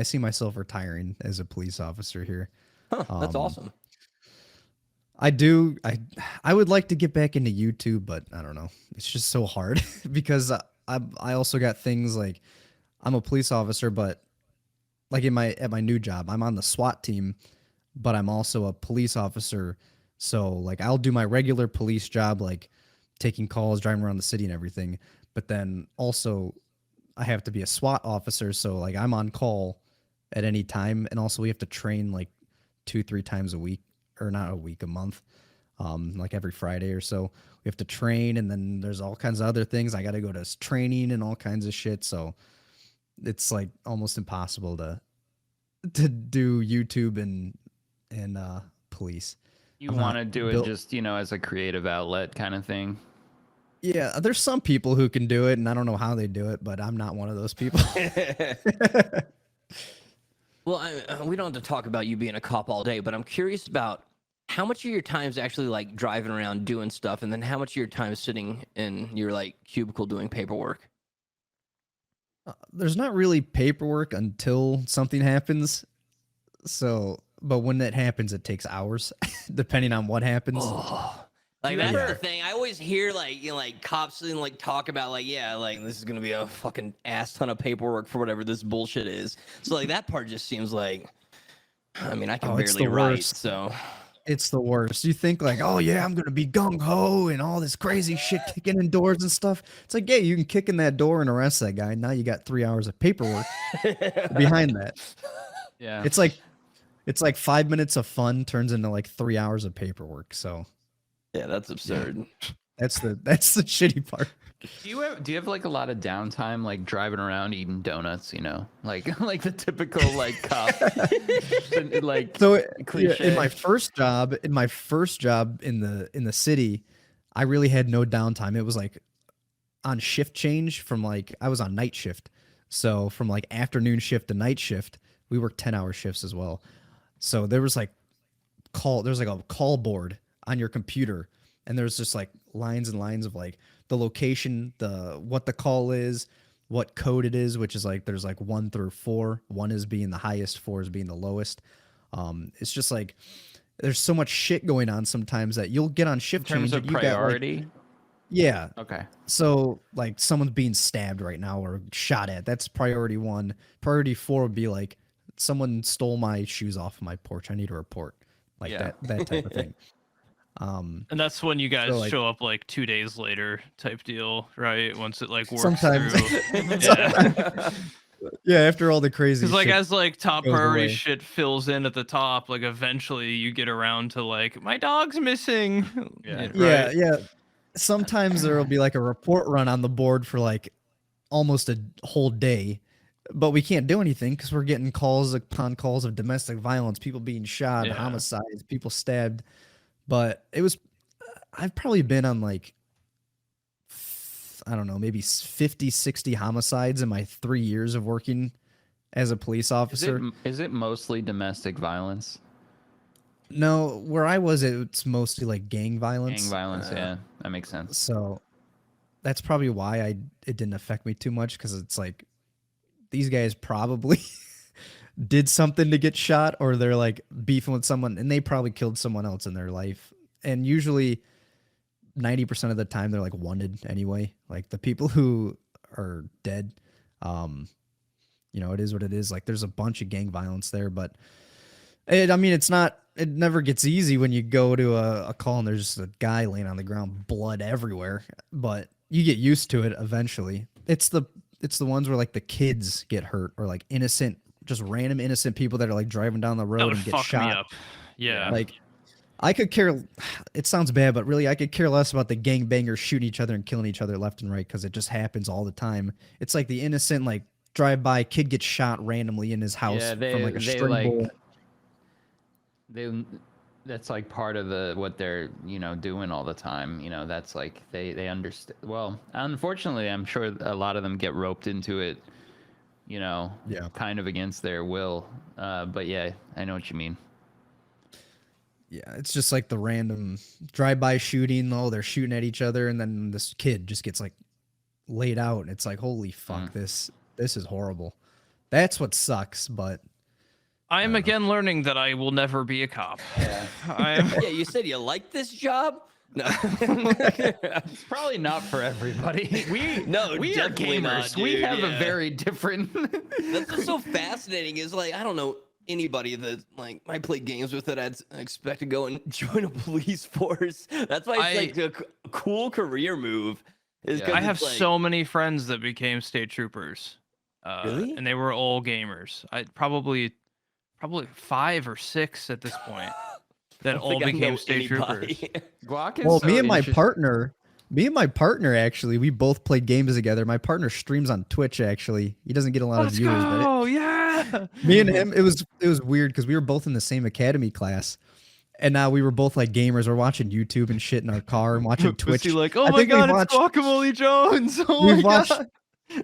see myself retiring as a police officer here. Huh, that's awesome. I do. I would like to get back into YouTube, but I don't know. It's just so hard because I also got things like I'm a police officer, but like at my new job, I'm on the SWAT team, but I'm also a police officer. So like I'll do my regular police job, like taking calls, driving around the city and everything. But then also I have to be a SWAT officer, so like I'm on call at any time, and also we have to train like 2-3 times a week, or not a week, a month, like every Friday or so. We have to train, and then there's all kinds of other things. I got to go to training and all kinds of shit. So it's like almost impossible to do YouTube and police. You I'm not want to do it built- just, you know, as a creative outlet kind of thing. Yeah, there's some people who can do it, and I don't know how they do it, but I'm not one of those people. Well, we don't have to talk about you being a cop all day, but I'm curious about how much of your time is actually like driving around doing stuff, and then how much of your time is sitting in your like cubicle doing paperwork. There's not really paperwork until something happens. So, but when that happens, it takes hours, depending on what happens. Oh, like that's the thing. I always hear like like cops and like talk about like like this is gonna be a fucking ass ton of paperwork for whatever this bullshit is. So like that part just seems like, I mean, I can It's barely the write. worst. So It's the worst. You think like, oh yeah, I'm gonna be gung ho and all this crazy shit kicking in doors and stuff. It's like, yeah, you can kick in that door and arrest that guy. Now you got 3 hours of paperwork behind that. Yeah. It's like 5 minutes of fun turns into like 3 hours of paperwork. So yeah, that's absurd. that's the shitty part. Do you have like a lot of downtime, like driving around eating donuts, you know, like like the typical like cop, like So cliche. in my first job in the city, I really had no downtime. It was like on shift change from like I was on night shift. So from like afternoon shift to night shift, we worked 10-hour shifts as well. So there's like a call board on your computer, and there's just like lines and lines of like the location, what the call is, what code it is, which is like there's like 1 through 4, 1 is being the highest, 4 is being the lowest. It's just like there's so much shit going on sometimes that you'll get on shift in terms change of and you got, like, priority. yeah. Okay. So like someone's being stabbed right now or shot at. That's priority 1. Priority 4 would be like someone stole my shoes off my porch. I need a report. Like Yeah. that type of thing. And that's when you guys like- show up like 2 days later type deal, right? Once it like works Sometimes. through. Yeah. Yeah, after all the crazy Because like shit. as like top goes priority away. shit fills in at the top, like eventually you get around to like my dog's missing. Yeah. Yeah, right? yeah. Sometimes there'll be like a report run on the board for like almost a whole day, but we can't do anything because we're getting calls upon calls of domestic violence, people being shot, Yeah. homicides, people stabbed. But I've probably been on like, I don't know, maybe 50, 60 homicides in my 3 years of working as a police officer. Is it mostly domestic violence? No, where I was, it's mostly like gang violence. Gang violence, yeah, that makes sense. So that's probably why it didn't affect me too much, because it's like these guys probably did something to get shot, or they're like beefing with someone and they probably killed someone else in their life. And usually 90% of the time they're like wanted anyway. Like the people who are dead, it is what it is. Like there's a bunch of gang violence there, but it never gets easy when you go to a call and there's just a guy laying on the ground, blood everywhere, but you get used to it eventually. It's the ones where like the kids get hurt, or like just random innocent people that are like driving down the That road would and get fuck shot. me up. Yeah. Like I could care, it sounds bad, but really I could care less about the gangbangers shooting each other and killing each other left and right, because it just happens all the time. It's like the innocent, like drive-by kid gets shot randomly in his house from like a string bull. That's like part of what they're doing all the time. That's like they understand. Well, unfortunately, I'm sure a lot of them get roped into it, kind of against their will. But yeah, I know what you mean. Yeah, it's just like the random drive-by shooting. Oh, they're shooting at each other, and then this kid just gets like laid out, and it's like, holy fuck, this is horrible. That's what sucks. But I am again learning that I will never be a cop. Yeah. Yeah, you said you like this job? No. It's probably not for everybody. We are definitely gamers. not, We dude, have a yeah. very different. That's what's so fascinating is like, I don't know anybody that like I play games with that I'd expect to go and join a police force. That's why it's like a cool career move. I have so many friends that became state troopers. Really? And they were all gamers. I probably 5 or 6 at this point that all became state troopers. Guac is well, so me and my interesting. partner actually, we both played games together. My partner streams on Twitch. Actually, he doesn't get a lot of viewers, but Oh yeah. me and him, it was weird because we were both in the same academy class, and now we were both like gamers. We're watching YouTube and shit in our car and watching Twitch. Was he like, oh my god, it's GuacamoleJones. Oh my god.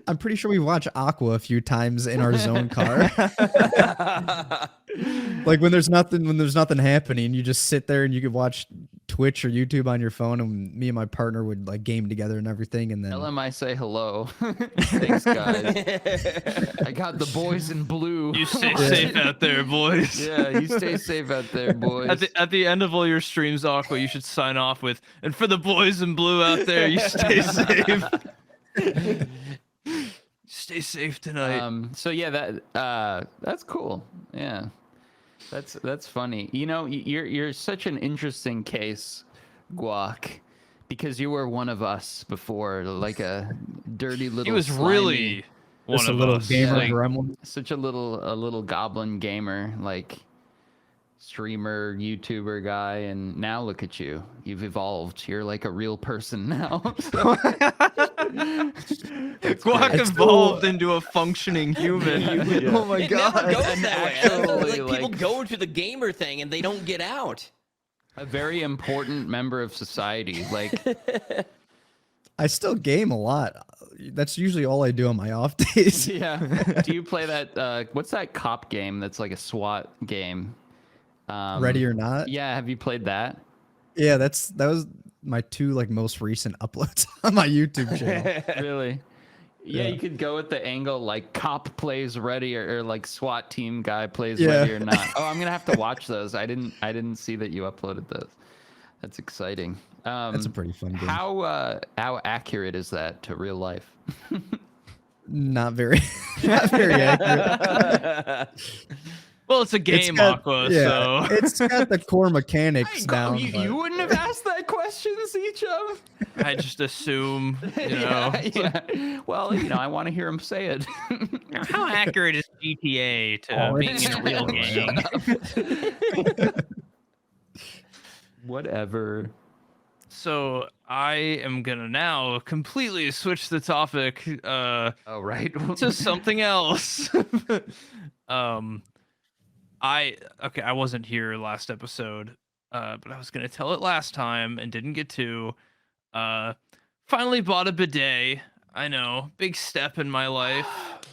I'm pretty sure we watched Aqua a few times in our zone car. Like when there's nothing happening, you just sit there and you could watch Twitch or YouTube on your phone, and me and my partner would like game together and everything. And then Tell him I say hello. Thanks, guys. I got the boys in blue. You stay safe out there, boys. Yeah, you stay safe out there, boys. At the end of all your streams, Aqua, you should sign off with, and for the boys in blue out there, you stay safe. Stay safe tonight. So yeah, that's cool. Yeah, that's funny. You're such an interesting case, Guac, because you were one of us before, like a dirty little. He was slimy, really one just of a little us. gamer Like, gremlin. such a little goblin gamer, like streamer, YouTuber guy, and now look at you. You've evolved. You're like a real person now. Guac evolved into a functioning human. Yeah. Oh my It god. never goes that way. Actually, Like, people like- go to the gamer thing and they don't get out. A very important member of society. Like, I still game a lot. That's usually all I do on my off days. yeah. Do you play that? What's that cop game that's like a SWAT game? Ready or Not. Yeah, have you played that? Yeah, that was my 2 like most recent uploads on my YouTube channel. Really? Yeah, Yeah. you could go with the angle like cop plays ready or like SWAT team guy plays Yeah. ready or not. Oh, I'm gonna have to watch those. I didn't see that you uploaded those. That's exciting. That's a pretty fun game. How accurate is that to real life? Not very, not very accurate. Well, it's a game, Aqua, yeah, so it's got the core mechanics down. you, but- you wouldn't have asked that question, ZChums. I just assume, you know. Yeah. Well, I want to hear him say it. How accurate is GTA to being in a real game? Whatever. So I am gonna now completely switch the topic Oh, right. to something else. I wasn't here last episode, but I was gonna tell it last time and didn't get to. Finally bought a bidet. I know, big step in my life.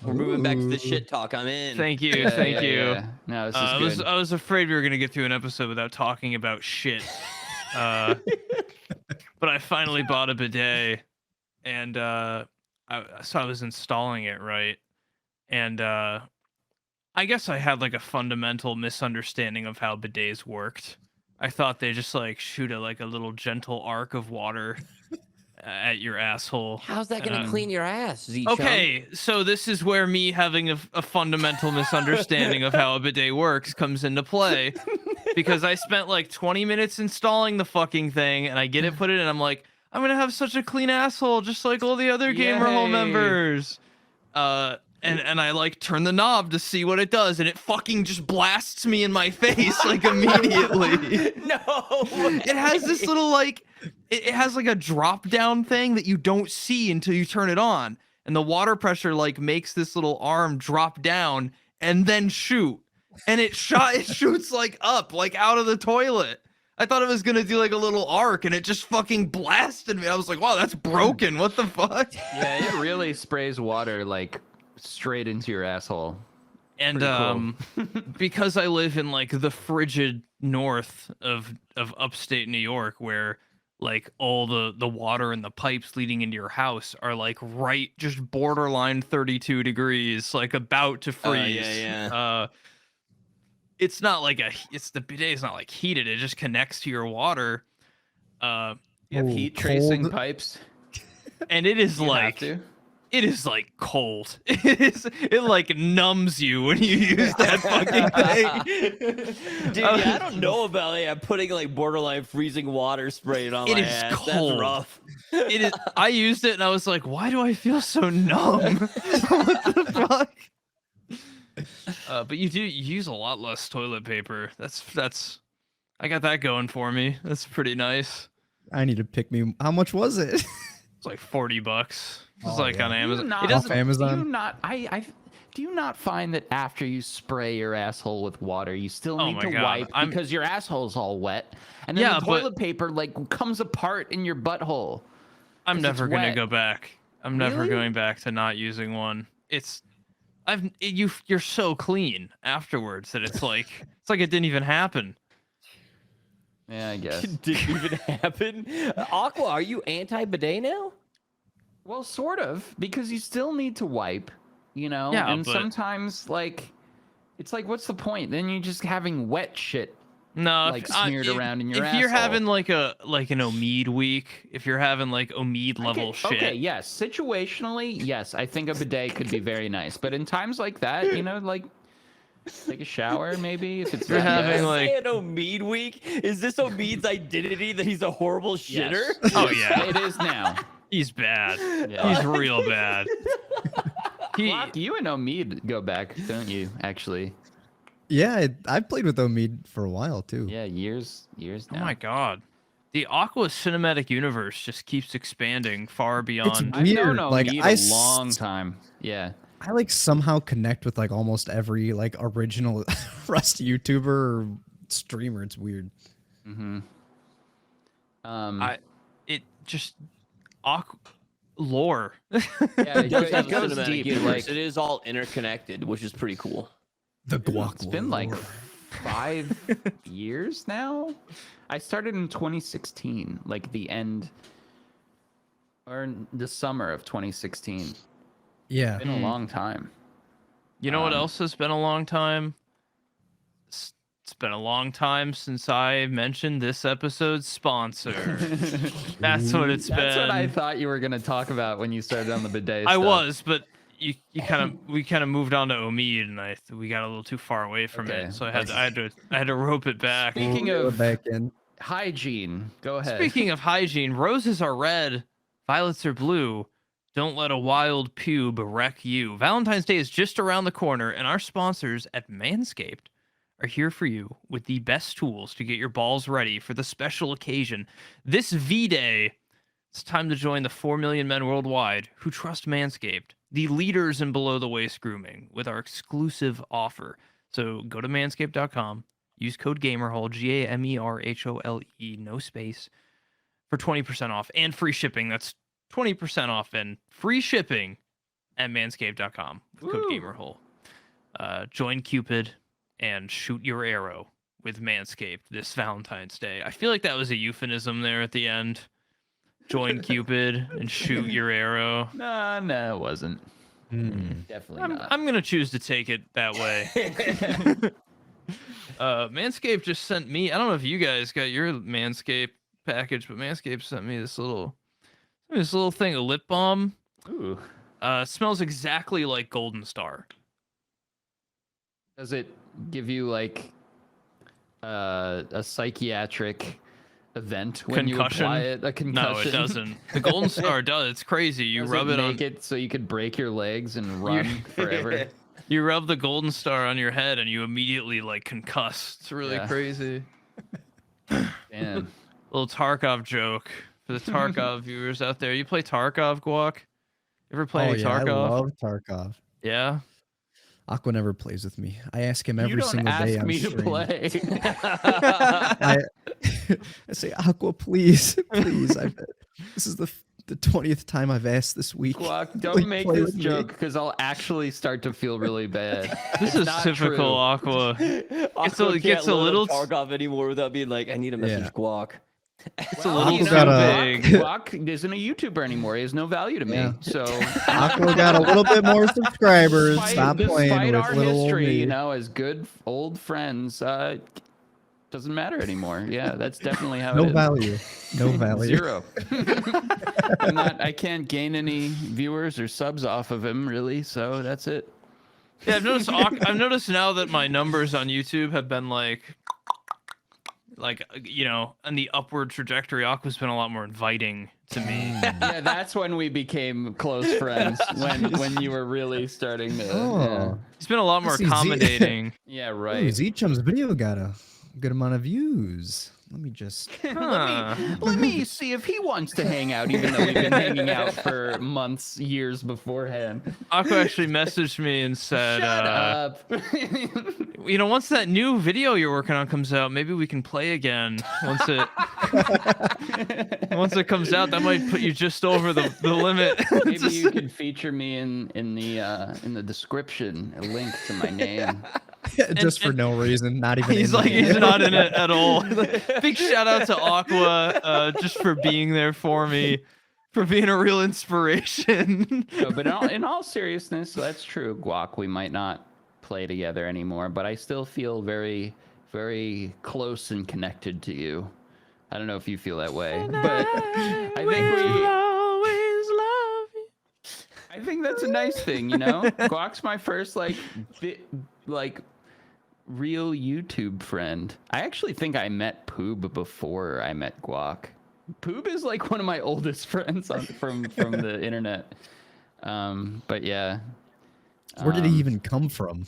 We're moving back to the Ooh. shit talk. I'm in. Thank you, Yeah, thank yeah, you. yeah. No, this is good. I was afraid we were gonna get through an episode without talking about shit. But I finally bought a bidet, and so I was installing it, right, and I guess I had like a fundamental misunderstanding of how bidets worked. I thought they just like shoot a little gentle arc of water at your asshole. How's that gonna clean your ass, ZChum? Okay, so this is where me having a fundamental misunderstanding of how a bidet works comes into play. Because I spent like 20 minutes installing the fucking thing, and I get it put in, and I'm like, I'm gonna have such a clean asshole, just like all the other gamer hole Yay. members. And I like turn the knob to see what it does, and it fucking just blasts me in my face like immediately. No. It has this little like it has like a drop down thing that you don't see until you turn it on, and the water pressure like makes this little arm drop down and then shoot, and it shoots like up like out of the toilet. I thought it was gonna do like a little arc, and it just fucking blasted me. I was like, wow, that's broken. What the fuck? Yeah, it really sprays water like straight into your asshole. And Pretty because I live in like the frigid north of upstate New York, where like all the water and the pipes leading into your house are like right just borderline 32 degrees, like about to freeze. Yeah. It's not like the bidet is not like heated, it just connects to your water. You have Ooh, heat tracing cold. pipes. And it is You have like to. it is like cold. It like numbs you when you use that fucking thing. Dude, yeah, I don't know about putting like borderline freezing water sprayed on It my is ass. cold. That's rough. It is. I used it and I was like, why do I feel so numb? What the fuck? But you use a lot less toilet paper. That's. I got that going for me. That's pretty nice. I need to pick me. How much was it? It's like $40. It's Oh, like yeah. on Do you Amazon. not- It doesn't. Off Amazon? Do you not? Do you not find that after you spray your asshole with water, you still Oh need my to God, wipe I'm- because your asshole's all wet, and then Yeah, the but- toilet paper like comes apart in your butthole. I'm 'cause never it's gonna wet. go back. I'm never Really? going back to not using one. You're so clean afterwards that it's like it didn't even happen. Yeah, I guess. Didn't even happen. Aqua, are you anti-bidet now? Well, sort of, because you still need to wipe, you know? Yeah, and but- sometimes, like, it's like, what's the point? Then you're just having wet shit. No, Like, smeared around in your if you're asshole. having like an Omid week, if you're having like Omid level shit, Okay, yes. Situationally, yes, I think a bidet could be very nice. But in times like that, you know, like, take a shower maybe if it's You're that having, bad. like- Saying Omid week? Is this Omid's identity that he's a horrible shitter? Yes. Oh, yeah. It is now. he's bad. Yeah. He's real bad. Block, you and Omid go back, don't you? Actually, Yeah, I've played with Omid for a while too. yeah, years Oh now. my god. The Aqua cinematic universe just keeps expanding far beyond. I've known Weird, like, Omid I a long time. Yeah. I like somehow connect with like almost every like original Rust YouTuber or streamer. It's weird. Mm-hmm. It just lore. Yeah, It does have it a goes cinematic deep. universe. Like, It is all interconnected, which is pretty cool. The Guac. it's been like 5 years now. I started in 2016, like the end or the summer of 2016. Yeah. Been a long time. You know what Um, else has been a long time? It's been a long time since I mentioned this episode's sponsor. That's what it's been. That's what I thought you were gonna talk about when you started on the bidet. I stuff. was, but we kind of moved on to Omid, and we got a little too far away from Okay. it, so I had to rope it back. Speaking Go of back in. hygiene, go ahead. Speaking of hygiene, roses are red, violets are blue. Don't let a wild pube wreck you. Valentine's Day is just around the corner, and our sponsors at Manscaped are here for you with the best tools to get your balls ready for the special occasion. This V-Day, it's time to join the 4 million men worldwide who trust Manscaped, the leaders in below-the-waist grooming, with our exclusive offer. So go to manscaped.com, use code GAMERHOLE, GAMERHOLE, no space, for 20% off and free shipping. That's 20% off and free shipping at manscaped.com. Code Woo. GamerHole. Join Cupid and shoot your arrow with Manscaped this Valentine's Day. I feel like that was a euphemism there at the end. Join Cupid and shoot your arrow. No, it wasn't. Hmm. Definitely not. I'm gonna choose to take it that way. Manscaped just sent me. I don't know if you guys got your Manscaped package, but Manscaped sent me this little thing, a lip balm. Ooh. Smells exactly like Golden Star. Does it give you like a psychiatric event when you apply it? A concussion? No, it doesn't. The Golden Star does. It's crazy. You Does rub it it on. make it so you could break your legs and run forever. You rub the Golden Star on your head and you immediately like concuss. It's really Yeah. crazy. Damn. Little Tarkov joke for the Tarkov viewers out there. You play Tarkov, Guac? You ever play any I Tarkov? love Tarkov. Yeah. Aqua never plays with me. I ask him You every don't single ask day on me to stream. play. I say, Aqua, please, please. This is the 20th time I've asked this week. Guac, Please don't make play this with me. joke because I'll actually start to feel really bad. This It's is not typical true. Aqua. Aqua it gets can't a load little up Tarkov anymore without being like, I need a message, Yeah. Guac. It's a Well, little you too know, gotta- big. Guac isn't a YouTuber anymore. He has no value to me. Yeah. So Aqua got a little bit more subscribers. despite, Stop playing despite with our little old history, me. you know, as good old friends, doesn't matter anymore. Yeah, that's definitely how No it is. value. No value. Zero. I can't gain any viewers or subs off of him really, so that's it. Yeah, I've noticed now that my numbers on YouTube have been like you know, on the upward trajectory. Aqua's been a lot more inviting to me. Yeah, that's when we became close friends. When you were really starting to. Oh. He's been a lot more See, Z- accommodating. Yeah, Ooh, right. ZChums video got a good amount of views. Let me just. Huh. Let me see if he wants to hang out, even though we've been hanging out for months, years beforehand. Aqua actually messaged me and said, Shut up. you know, once that new video you're working on comes out, maybe we can play again. Once it comes out, that might put you just over the limit. Maybe you could feature me in the description, a link to my name. Just for no reason, not even. He's in the like, he's video. not in it at all. Big shout out to Aqua, just for being there for me, for being a real inspiration. No, but in all seriousness, that's true. Guac, we might not play together anymore, but I still feel very, very close and connected to you. I don't know if you feel that way, but I think that's a nice thing, you know. Guac's my first like real YouTube friend. I actually think I met Poob before I met Guac. Poob is like one of my oldest friends from the internet. But yeah. Where did he even come from?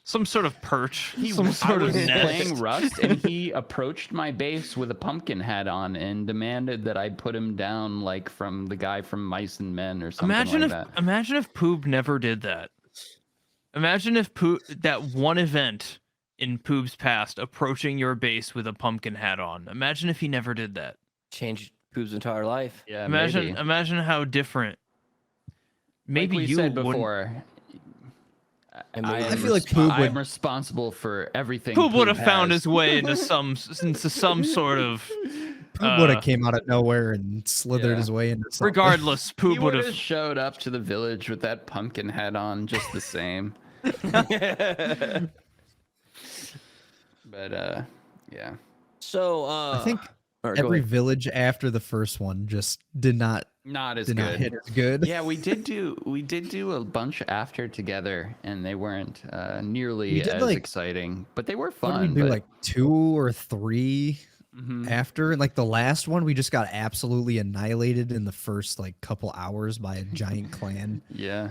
Some sort of perch. I Some sort was of nest. playing Rust, and he approached my base with a pumpkin hat on and demanded that I put him down, like from the guy from Mice and Men or something Imagine if Poob never did that. Imagine if that one event in Poob's past, approaching your base with a pumpkin hat on. Imagine if he never did that. Changed Poob's entire life. Yeah, Imagine maybe. how different. Maybe like we you said wouldn't- before. I feel like Poob I'm would- responsible for everything. Poob would have found has. his way into some sort of. Poop would have came out of nowhere and slithered yeah. his way into something. Regardless, He Poob would would have have. showed up to the village with that pumpkin hat on, just the same. But yeah. So I think all right, go every ahead. village after the first one just did not Not as hit good. as good. Yeah, we did do a bunch after together, and they weren't nearly We did, as like- exciting, but they were What fun. did we do? but- Like 2 or 3 Mhm. after? Like the last one, we just got absolutely annihilated in the first like couple hours by a giant clan. Yeah.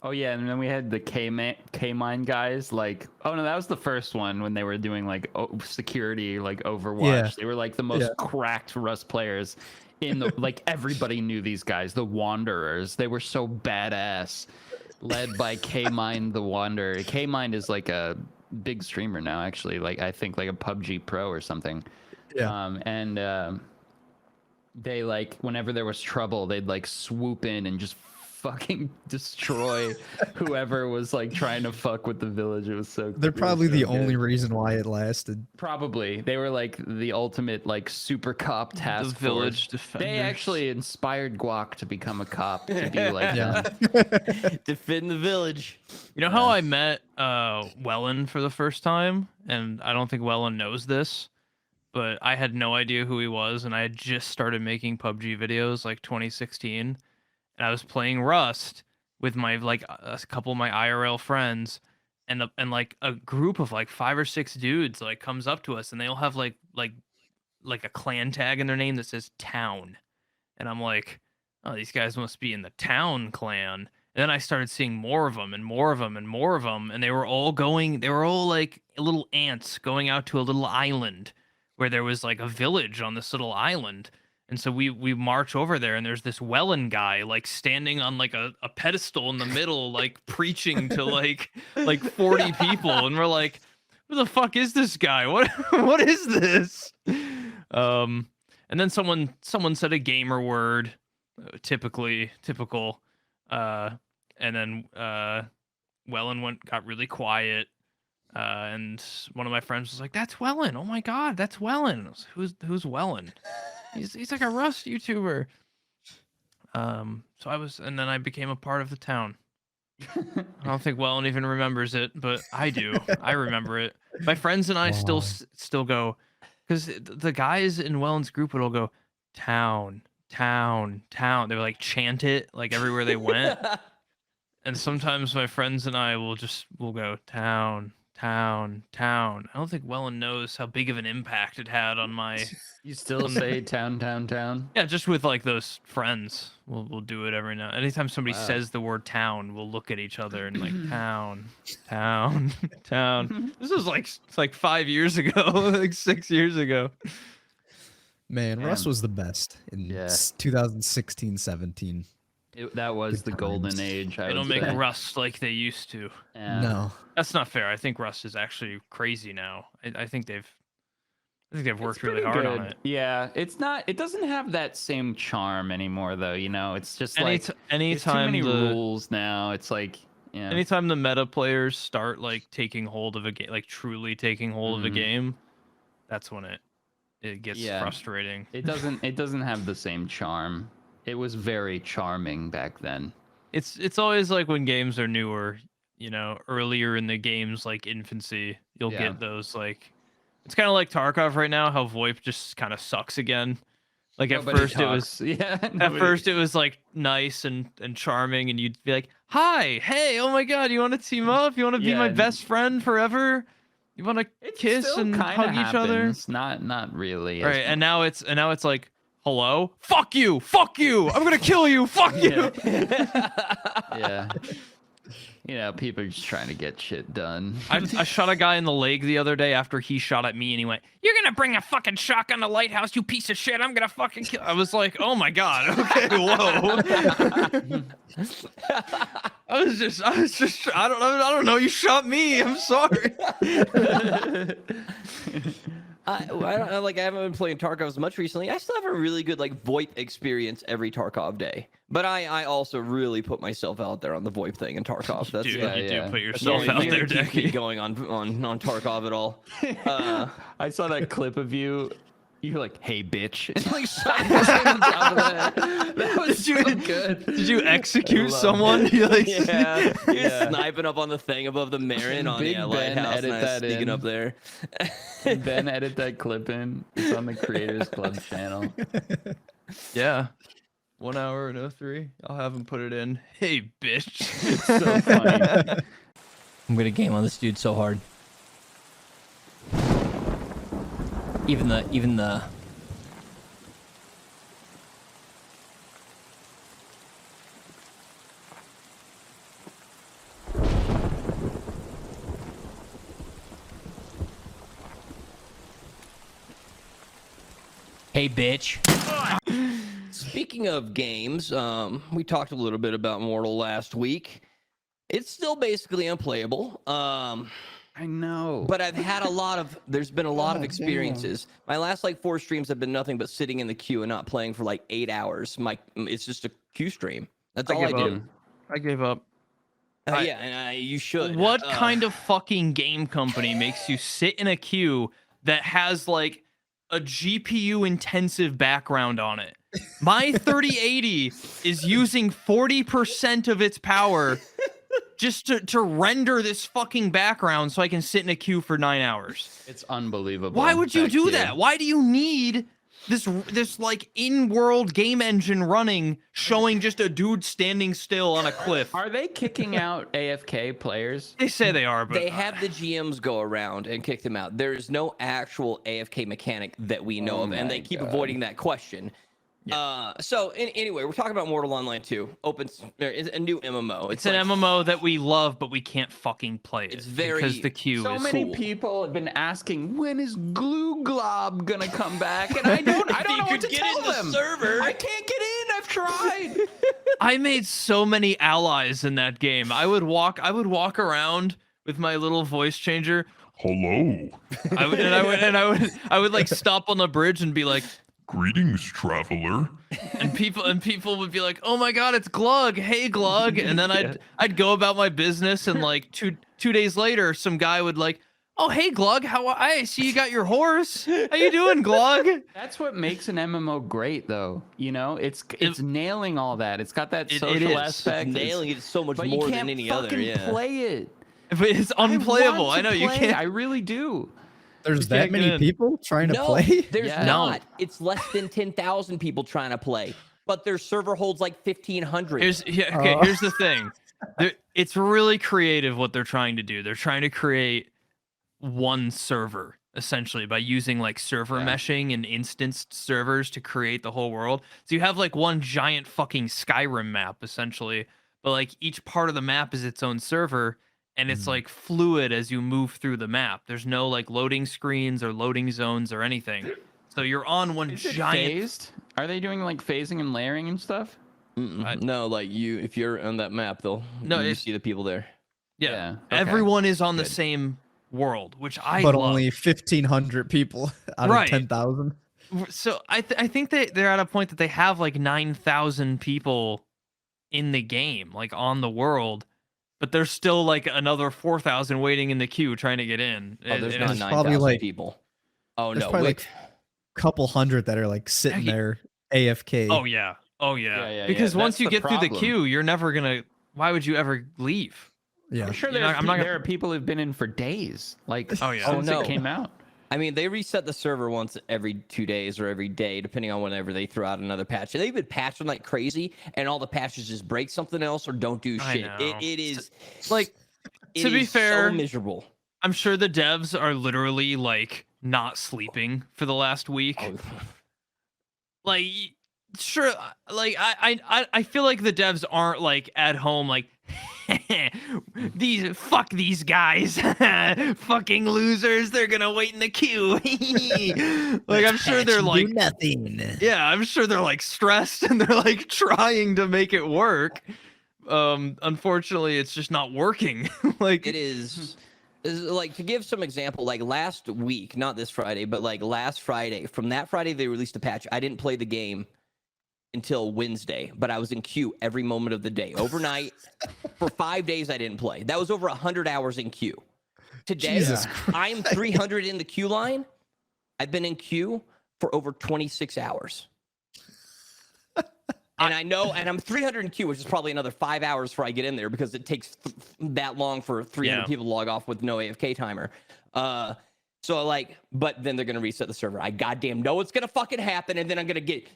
Oh yeah, and then we had the K-Mine guys. Like, oh no, that was the first one when they were doing like security, like Overwatch. Yeah. They were like the most cracked Rust players in the like. Everybody knew these guys, the Wanderers. They were so badass, led by K-Mine the Wanderer. K-Mine is like a big streamer now, actually. Like I think like a PUBG Pro or something. Yeah. they like whenever there was trouble, they'd like swoop in and just fucking destroy whoever was like trying to fuck with the village. It was so. They're probably the good. only reason why it lasted. Probably they were like the ultimate like super cop task The village force. defenders. They actually inspired Guac to become a cop to be like Yeah. Defend the village. You know how I met Wellen for the first time, and I don't think Wellen knows this, but I had no idea who he was, and I had just started making PUBG videos like 2016, and I was playing Rust with my like a couple of my IRL friends, and like a group of like 5 or 6 dudes like comes up to us, and they all have like a clan tag in their name that says Town, and I'm like, oh, these guys must be in the Town clan. And then I started seeing more of them and more of them and more of them, and they were all like little ants going out to a little island where there was like a village on this little island. And so we march over there, and there's this Wellen guy like standing on like a pedestal in the middle, like preaching to like 40 people, and we're like, who the fuck is this guy? What is this? And then someone said a gamer word, typical. And then Wellen got really quiet, and one of my friends was like, "That's Wellen! Oh my God, that's Wellen! Who's Wellen? He's like a Rust YouTuber." And then I became a part of the town. I don't think Wellen even remembers it, but I do. I remember it. My friends and I still go, because the guys in Wellen's group would all go, "Town, town, town." They would like chant it like everywhere they went. And sometimes my friends and I will go town, town, town. I don't think Wellen knows how big of an impact it had on my. You still say town, town, town? Yeah, just with like those friends, we'll do it every now. Anytime somebody says the word town, we'll look at each other and like town, town, town. This was like 5 years ago, like 6 years ago. Man, Rust was the best in 2016, 17. That was Good the golden times. age. They don't make Rust like they used to. Yeah. No. That's not fair. I think Rust is actually crazy now. I think they've worked really pretty hard on good. it. Yeah, it's not. It doesn't have that same charm anymore, though. You know, it's just there's too anytime many rules now. It's like, yeah. Anytime the meta players start like taking hold of a game, like truly taking hold of a game, that's when it gets frustrating. It doesn't have the same charm. It was very charming back then. It's always like when games are newer, you know, earlier in the game's like infancy, you'll get those like. It's kind of like Tarkov right now, how Voip just kind of sucks again. Like at first it was like nice and charming, and you'd be like, "Hi, hey, oh my God, you want to team up? You want to be my best friend forever? You want to kiss and hug each other?" Not really. Right, and now it's like, "Hello, fuck you, I'm gonna kill you, fuck you." Yeah. You know, people are just trying to get shit done. I shot a guy in the leg the other day after he shot at me, and he went, "You're gonna bring a fucking shotgun to Lighthouse, you piece of shit! I'm gonna fucking kill." I was like, "Oh my God, okay, whoa." I was just, I don't know. You shot me. I'm sorry. I haven't been playing Tarkov as much recently. I still have a really good like Voip experience every Tarkov day. But I also really put myself out there on the Voip thing in Tarkov. That's you do put yourself out there, Dekie. Going on Tarkov at all. I saw that clip of you. You're like, "Hey, bitch!" And like shot on top of that. That was so good. Did you execute someone? You're like, You're sniping up on the thing above the Marin on Big Ben Lighthouse, edit and I was that sneaking in. up there. Ben, edit that clip in. It's on the Creators Club channel. Yeah. 1 hour and 03. I'll have him put it in. Hey, bitch. It's so funny. I'm gonna game on this dude so hard. Even the. Hey, bitch. Speaking of games, we talked a little bit about Mortal last week. It's still basically unplayable. I know. But there's been a lot of experiences. My last like 4 streams have been nothing but sitting in the queue and not playing for like 8 hours. It's just a queue stream. That's all I do. I gave up. Yeah, and you should. What kind of fucking game company makes you sit in a queue that has like a GPU intensive background on it? My 3080 is using 40% of its power just to render this fucking background so I can sit in a queue for 9 hours. It's unbelievable. Why would you do queue. that? Why do you need this like in-world game engine running showing just a dude standing still on a cliff? Are they kicking out AFK players? They say they are, but they have the GMs go around and kick them out. There's no actual AFK mechanic that we know of, and they keep avoiding that question. Yeah. Anyway, we're talking about Mortal Online 2. It's a new MMO. It's an MMO that we love, but we can't fucking play it. It's very because the queue so is many cool. people have been asking, when is Glue Glob gonna come back? And I don't know what to tell them. Server. I can't get in. I've tried. I made so many allies in that game. I would walk around with my little voice changer. Hello. I would like stop on the bridge and be like, "Greetings, traveler." And people would be like, "Oh my God, it's Glug! Hey, Glug!" And then I'd go about my business, and like two days later, some guy would like, "Oh hey, Glug, I see you got your horse. How you doing, Glug?" That's what makes an MMO great, though. You know, it's nailing all that. It's got that social it is. aspect. It's nailing it so much but more you can't than any other. Yeah. play it. But it's unplayable. I know you play. can't. I really do. There's that can't get many in. people trying to No, play? there's Yeah. not. It's less than 10,000 people trying to play, but their server holds like 1,500. Here's the thing. It's really creative what they're trying to do. They're trying to create one server essentially by using like server meshing and instanced servers to create the whole world. So you have like one giant fucking Skyrim map essentially, but like each part of the map is its own server. And it's like fluid as you move through the map. There's no like loading screens or loading zones or anything. So you're on one Is it giant. phased? Are they doing like phasing and layering and stuff? No, like if you're on that map, you see the people there. Yeah. Okay. Everyone is on the Good. same world, which I But love. only 1,500 people out Right. of 10,000. So I think they're at a point that they have like 9,000 people in the game, like on the world. But there's still like another 4,000 waiting in the queue trying to get in. Oh, there's And not it's 9,000 probably like- people. Oh There's no, probably wait. like a couple hundred that are like sitting Yeah. there AFK. Oh yeah. Yeah, Because yeah. once That's you the get through the problem. queue, you're never gonna. Why would you ever leave? Yeah. I'm sure You're not- I'm not gonna- there are people who've been in for days. Like Oh, yeah. since Oh, no. it came out. I mean, they reset the server once every 2 days or every day, depending on whenever they throw out another patch. They've been patching like crazy, and all the patches just break something else or don't do I shit. know. It is Like, it to be is fair, so miserable. I'm sure the devs are literally like not sleeping for the last week. Oh, Like, sure, like I feel like the devs aren't like at home like these guys, fucking losers. They're gonna wait in the queue. Like I'm sure they're like, nothing. yeah, I'm sure they're like stressed and they're like trying to make it work. Unfortunately, it's just not working. Like it is like, to give some example, like last week, not this Friday, but like last Friday, from that Friday they released a patch. I didn't play the game until Wednesday, but I was in queue every moment of the day. Overnight, for 5 days I didn't play. That was over 100 hours in queue. Today, Jesus I'm 300 in the queue line. I've been in queue for over 26 hours. And I know, and I'm 300 in queue, which is probably another 5 hours before I get in there because it takes that long for 300 Yeah. people to log off with no AFK timer. So like, but then they're gonna reset the server. I goddamn know it's gonna fucking happen, and then I'm gonna get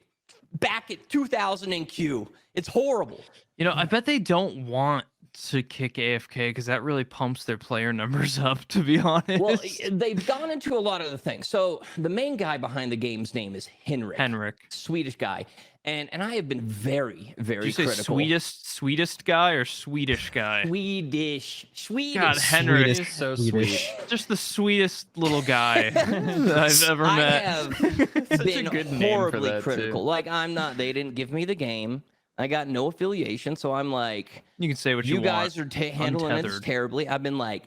back at 2,000 in queue. It's horrible. You know, I bet they don't want to kick AFK because that really pumps their player numbers up, to be honest. Well, they've gone into a lot of the things. So the main guy behind the game's name is Henrik. Swedish guy. And I have been very, very Did you say critical. sweetest guy or Swedish guy? Swedish. God, Henrik Sweetest is It's so Swedish. sweet. just the sweetest little guy that I've ever I met. have Such a been good name for horribly that, critical. too. Like, I'm not, they didn't give me the game. I got no affiliation. So I'm like, You can say what you you guys want. are handling this Untethered. terribly. I've been like,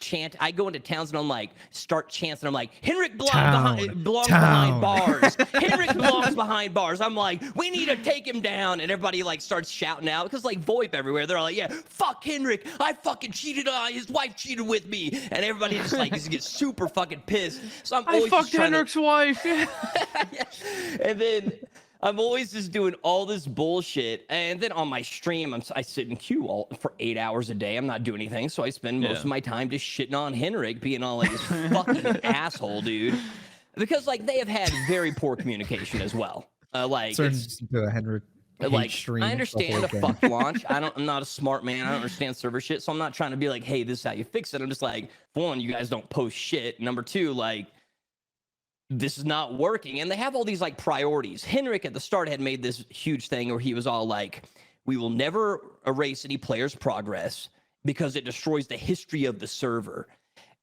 chant. I go into towns and I'm like, start chanting. I'm like, Henrik belongs Town. behind bars. Henrik belongs behind bars. I'm like, we need to take him down. And everybody like starts shouting out because like Voip everywhere. They're all like, yeah, fuck Henrik. I fucking cheated on his wife cheated with me. And everybody just like gets super fucking pissed. So I'm always fucked Henrik's wife. Yeah. And then I'm always just doing all this bullshit. And then on my stream, I sit in queue for 8 hours a day. I'm not doing anything. So I spend most of my time just shitting on Henrik, being all like this fucking asshole, dude. Because like they have had very poor communication as well. Like Turns into a Henrik. like stream I understand a fuck launch. I'm not a smart man. I don't understand server shit. So I'm not trying to be like, hey, this is how you fix it. I'm just like, for one, you guys don't post shit. Number two, like, this is not working. And they have all these like priorities. Henrik at the start had made this huge thing where he was all like, we will never erase any player's progress because it destroys the history of the server.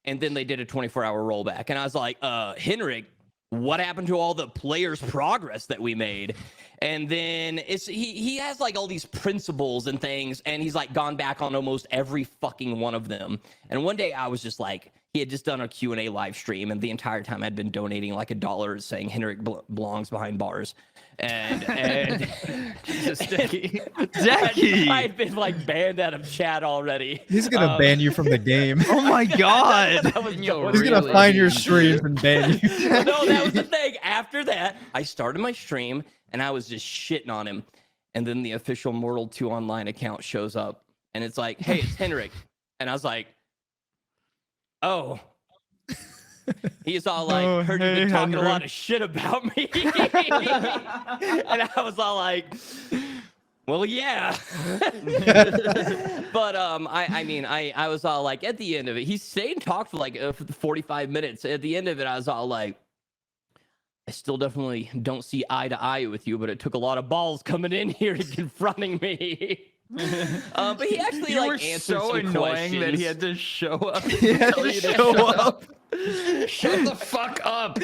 And then they did a 24-hour rollback. And I was like, Henrik, what happened to all the players' progress that we made? And then he has like all these principles and things, and he's like gone back on almost every fucking one of them. And one day I was just like, he had just done a Q&A live stream, and the entire time I'd been donating like $1 saying Henrik belongs behind bars. And Jesus, Dekie. Dekie. I'd been like banned out of chat already. He's gonna ban you from the game. Oh my god. That was Yo, He's gonna really? find your streams and ban you. No, that was the thing. After that, I started my stream and I was just shitting on him. And then the official Mortal 2 online account shows up and it's like, hey, it's Henrik. And I was like, oh. He's all like, Oh, heard you've been hey, talking a lot Henrik. of shit about me. And I was all like, well, yeah. But I mean, I was all like, at the end of it, he stayed and talked for like 45 minutes. At the end of it, I was all like, I still definitely don't see eye to eye with you, but it took a lot of balls coming in here and confronting me. But he actually You like were answered so some annoying questions. that he had to show up. He had Tell to you show up. Shut the fuck up.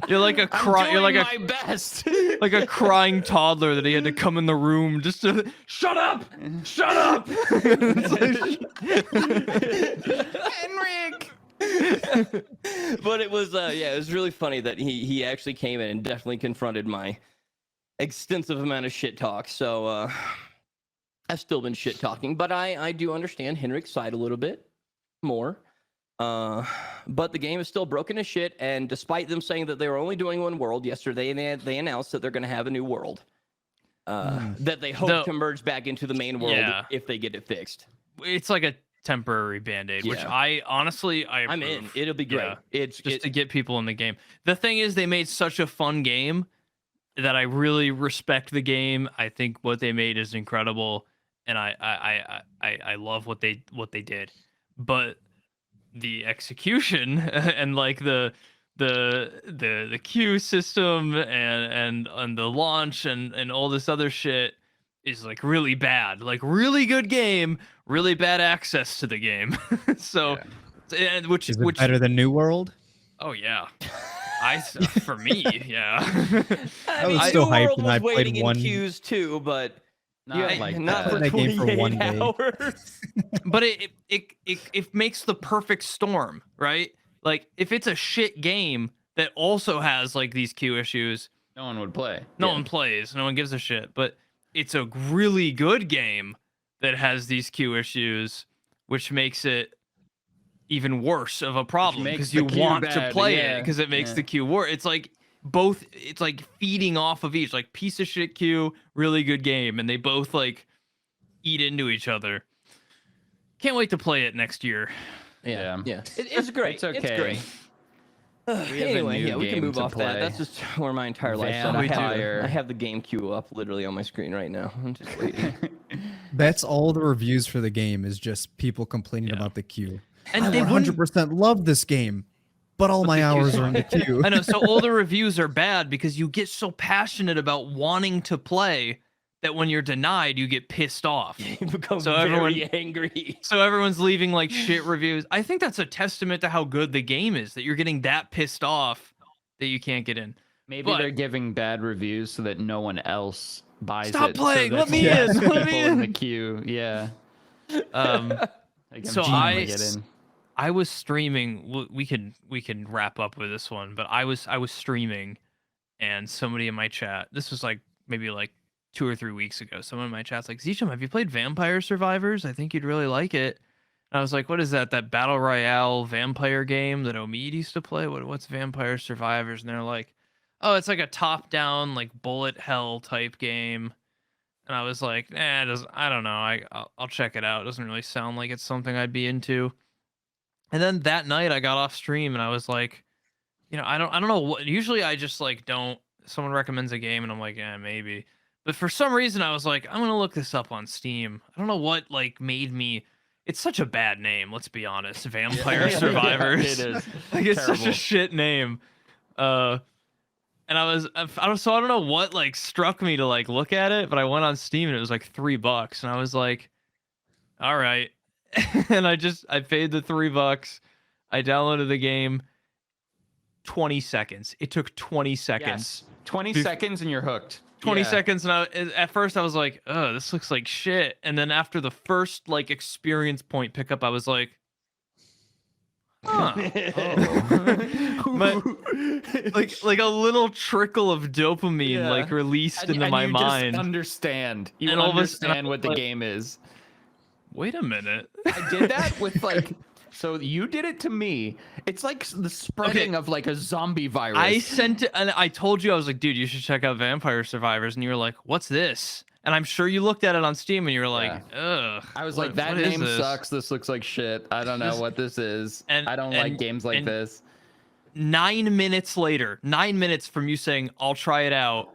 You're like a I'm you're like doing a my best. like a crying toddler that he had to come in the room just to shut up. Shut up. Henrik. But it was yeah, it was really funny that he actually came in and definitely confronted my extensive amount of shit talk. So I've still been shit talking, but I do understand Henrik's side a little bit more. But the game is still broken to shit, and despite them saying that they were only doing one world yesterday, they announced that they're going to have a new world that they hope to merge back into the main world if they get it fixed. It's like a temporary band-aid, which I honestly I'm in. approve. It'll be great. Yeah, It's just to get people in the game. The thing is, they made such a fun game that I really respect the game. I think what they made is incredible, and I love what they did. But the execution and like the queue system and the launch and all this other shit is like really bad. Like really good game, really bad access to the game. So and which Is it better than New World? Oh yeah. For me, yeah. I was so New hyped World when was I waiting played one. in queues too, but Not like not that. for That game for 28 one day. hours. But it makes the perfect storm, right? Like if it's a shit game that also has like these queue issues, No one would play. no one plays, no one gives a shit. But it's a really good game that has these queue issues, which makes it even worse of a problem makes because the you queue want to bad, play it yeah, because it makes yeah. the queue worse. It's like both. It's like feeding off of each. Like piece of shit queue, really good game, and they both like eat into each other. Can't wait to play it next year. Yeah. It's great. It's okay. It's great. have a Anyway, new yeah, we can game move to off that. play. That's just where my entire life is. Vampire. I have the game queue up literally on my screen right now. I'm just waiting. That's all the reviews for the game is just people complaining Yeah. about the queue. And I they wouldn't. 100% love this game, but all my hours are in the queue. I know. So all the reviews are bad because you get so passionate about wanting to play that when you're denied, you get pissed off. You become So very everyone- angry. So everyone's leaving like shit reviews. I think that's a testament to how good the game is that you're getting that pissed off that you can't get in. Maybe But- they're giving bad reviews so that no one else buys Stop it. playing, So let that me less in, let me people in the in. queue. Yeah. Um, Like, So I'm trying to I- get in. I was streaming. We can wrap up with this one, but I was streaming, and somebody in my chat. This was like maybe like 2 or 3 weeks ago. Someone in my chat's like, ZChum, have you played Vampire Survivors? I think you'd really like it. And I was like, what is that? That battle royale vampire game that Omid used to play? What's Vampire Survivors? And they're like, oh, it's like a top-down like bullet hell type game. And I was like, I don't know. I'll check it out. It doesn't really sound like it's something I'd be into. And then that night I got off stream and I was like, I don't know what. Usually I just like don't. Someone recommends a game and I'm like, yeah, maybe. But for some reason I was like, I'm gonna look this up on Steam. I don't know what like made me. It's such a bad name. Let's be honest. Vampire Survivors. It is. Like it's such a Terrible. shit name. And I don't know what like struck me to like look at it, but I went on Steam and it was like $3, and I was like, all right. And I paid the $3. I downloaded the game. 20 seconds. It took 20 seconds. Yes. 20 seconds and you're hooked. 20 Yeah. seconds, and at first I was like, oh, this looks like shit. And then after the first like experience point pickup, I was like, huh. But like a little trickle of dopamine Yeah. like released And into my you mind. Just understand. You And all of a sudden understand what the like- game is. Wait a minute. I did that with like. So you did it to me. It's like the spreading of like a zombie virus. I sent it, and I told you, I was like, dude, you should check out Vampire Survivors, and you were like, what's this? And I'm sure you looked at it on Steam and you were like, ugh. I was what- like, that what is name this? sucks. This looks like shit. I don't know what this is. And- I don't and- like games like and- this. 9 minutes later, 9 minutes from you saying, I'll try it out,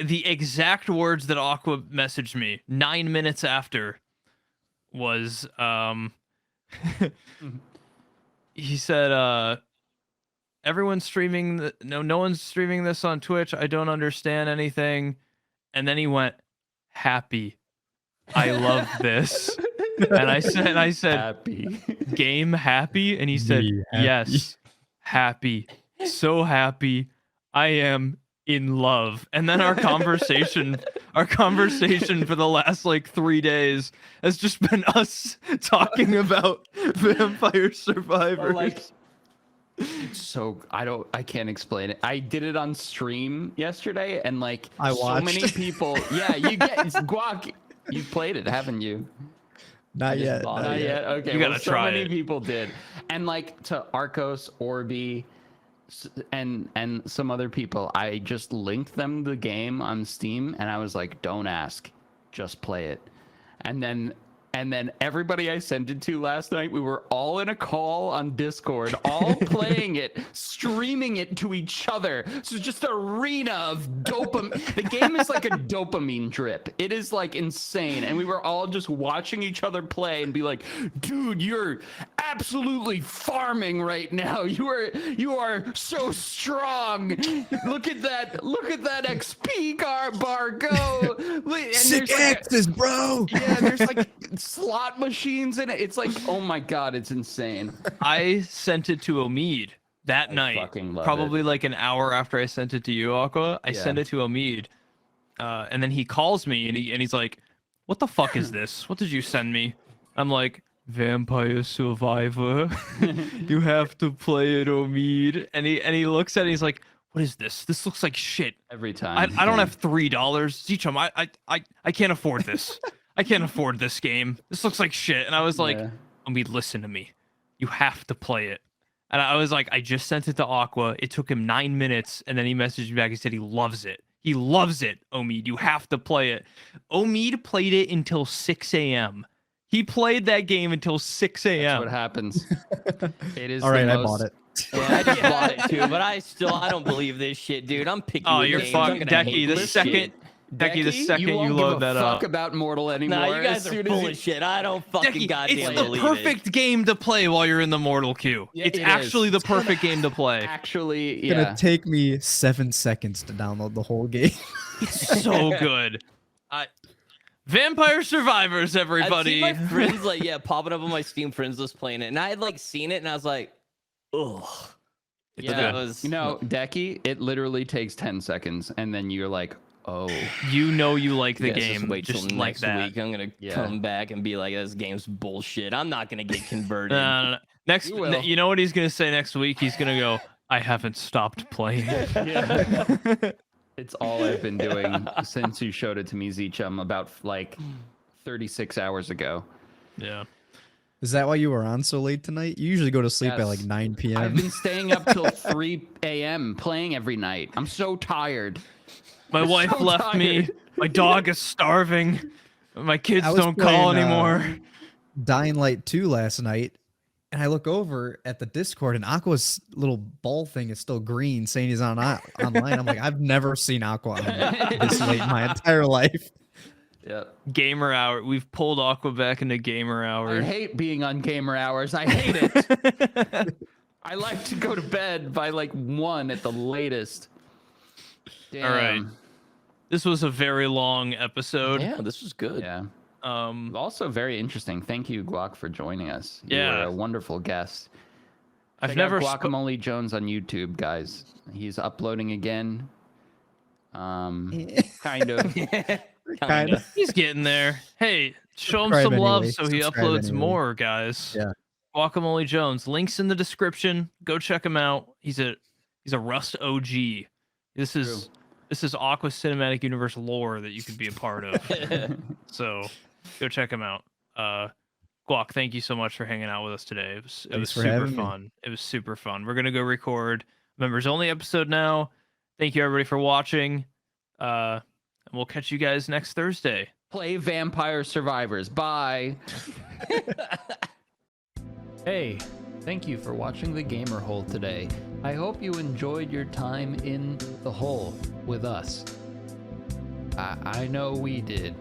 the exact words that Aqua messaged me 9 minutes after was, he said, everyone's streaming, no one's streaming this on Twitch. I don't understand anything. And then he went, happy. I love this. And I said, Happy. game happy? And he said, Me happy. yes, happy. So happy. I am in love. And then our conversation for the last like 3 days has just been us talking about Vampire Survivors. Like, so I can't explain it. I did it on stream yesterday, and like I so watched. many people. Yeah, you get Guac. You've played it, haven't you? Not yet. bought Not Not yet. yet. Okay. You gotta so try many it. people did, and like to Arcos, Orbi, and some other people, I just linked them the game on Steam, and I was like, "Don't ask, just play it." And then everybody I sent it to last night, we were all in a call on Discord, all playing it, streaming it to each other. So just an arena of dopamine. The game is like a dopamine drip. It is like insane. And we were all just watching each other play and be like, dude, you're absolutely farming right now. You are so strong. Look at that XP bar go. And Sick there's like axes, bro. yeah, there's like slot machines in it. It's like, oh my god, it's insane. I sent it to Omid that I night, fucking love probably it. like an hour after I sent it to you, Aqua. I Yeah. sent it to Omid, and then he calls me and he's like, "What the fuck is this? What did you send me?" I'm like, "Vampire Survivor. You have to play it, Omid." And he looks at it. And he's like, "What is this? This looks like shit. Every time. I don't have $3. ZChum, I can't afford this. I can't afford this game. This looks like shit." And I was like, Yeah. Omid, listen to me. You have to play it. And I was like, I just sent it to Aqua. It took him 9 minutes, and then he messaged me back. He said he loves it. He loves it, Omid. You have to play it. Omid played it until 6 a.m. He played that game until 6 That's a.m. what happens. It is All right, the I most- bought it. Yeah, I just bought it too, but I don't believe this shit, dude. I'm picky. Oh, with you're games. I'm fucking gonna Dekie. hate The this second, shit. Dekie, the second you won't load give a that fuck up. about Mortal anymore. Nah, you guys as are soon full as of shit. I don't fucking Dekie, goddamn it's the believe perfect game to play while you're in the Mortal queue. Yeah, It's it actually is. the perfect game to play. Actually, It's yeah. gonna take me 7 seconds to download the whole game. It's so good. Vampire Survivors, everybody. I've seen my friends like popping up on my Steam friends list playing it, and I had like seen it, and I was like, ugh. Yeah, that was Decky, it literally takes 10 seconds, and then you're like, oh. You know you like the Guys, game, Wait till just like next that. week. I'm gonna Yeah. come back and be like, this game's bullshit. I'm not gonna get converted. No. Next, You will. you know what he's gonna say next week? He's gonna go, "I haven't stopped playing." Yeah. It's all I've been doing since you showed it to me, ZChum, about like 36 hours ago. Yeah. Is that why you were on so late tonight? You usually go to sleep at like Yes. 9 p.m. I've been staying up till 3 a.m. playing every night. I'm so tired. My wife so left me. tired. My dog is starving. My kids I was don't call playing, anymore. Dying Light 2 last night, and I look over at the Discord, and Aqua's little ball thing is still green, saying he's online. I'm like, I've never seen Aqua on this late in my entire life. Yep. Gamer hour. We've pulled Aqua back into gamer I hours. hate being on gamer hours. I hate it. I like to go to bed by like 1 at the latest. Damn. All right. This was a very long episode. Yeah, this was good. Yeah. Um, Also very interesting. Thank you, Guac, for joining us. You Yeah. were a wonderful guest. I've Check never out GuacamoleJones on YouTube, guys. He's uploading again. Kind of. Kind of. He's getting there. Hey, show him Subscribe some love anyway. so he Subscribe uploads anyway. more, guys. Yeah. Guacamole Jones. Links in the description. Go check him out. He's a Rust OG. This is Aqua Cinematic Universe lore that you could be a part of. So go check him out. Guac, thank you so much for hanging out with us today. It was Thanks for super having me. fun. It was super fun. We're gonna go record members only episode now. Thank you everybody for watching. And we'll catch you guys next Thursday. Play Vampire Survivors. Bye. Hey, thank you for watching The Gamer Hole today. I hope you enjoyed your time in the hole with us. I know we did.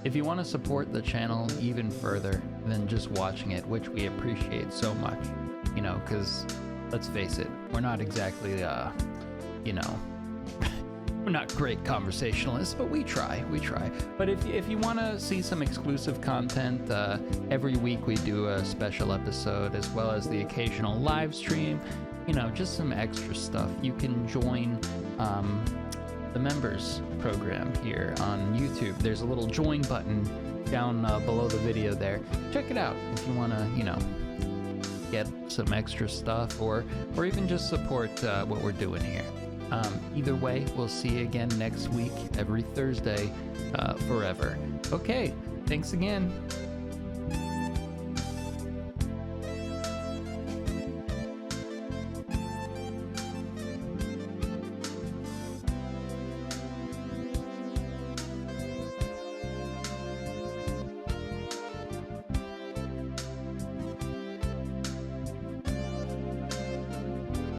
If you want to support the channel even further than just watching it, which we appreciate so much, you know, because let's face it, we're not exactly, you know, we're not great conversationalists, but we try. But if you want to see some exclusive content, every week we do a special episode as well as the occasional live stream, you know, just some extra stuff. You can join the members program here on YouTube. There's a little join button down below the video there. Check it out if you want to, you know, get some extra stuff or even just support what we're doing here. Either way, we'll see you again next week, every Thursday, forever. Okay, thanks again.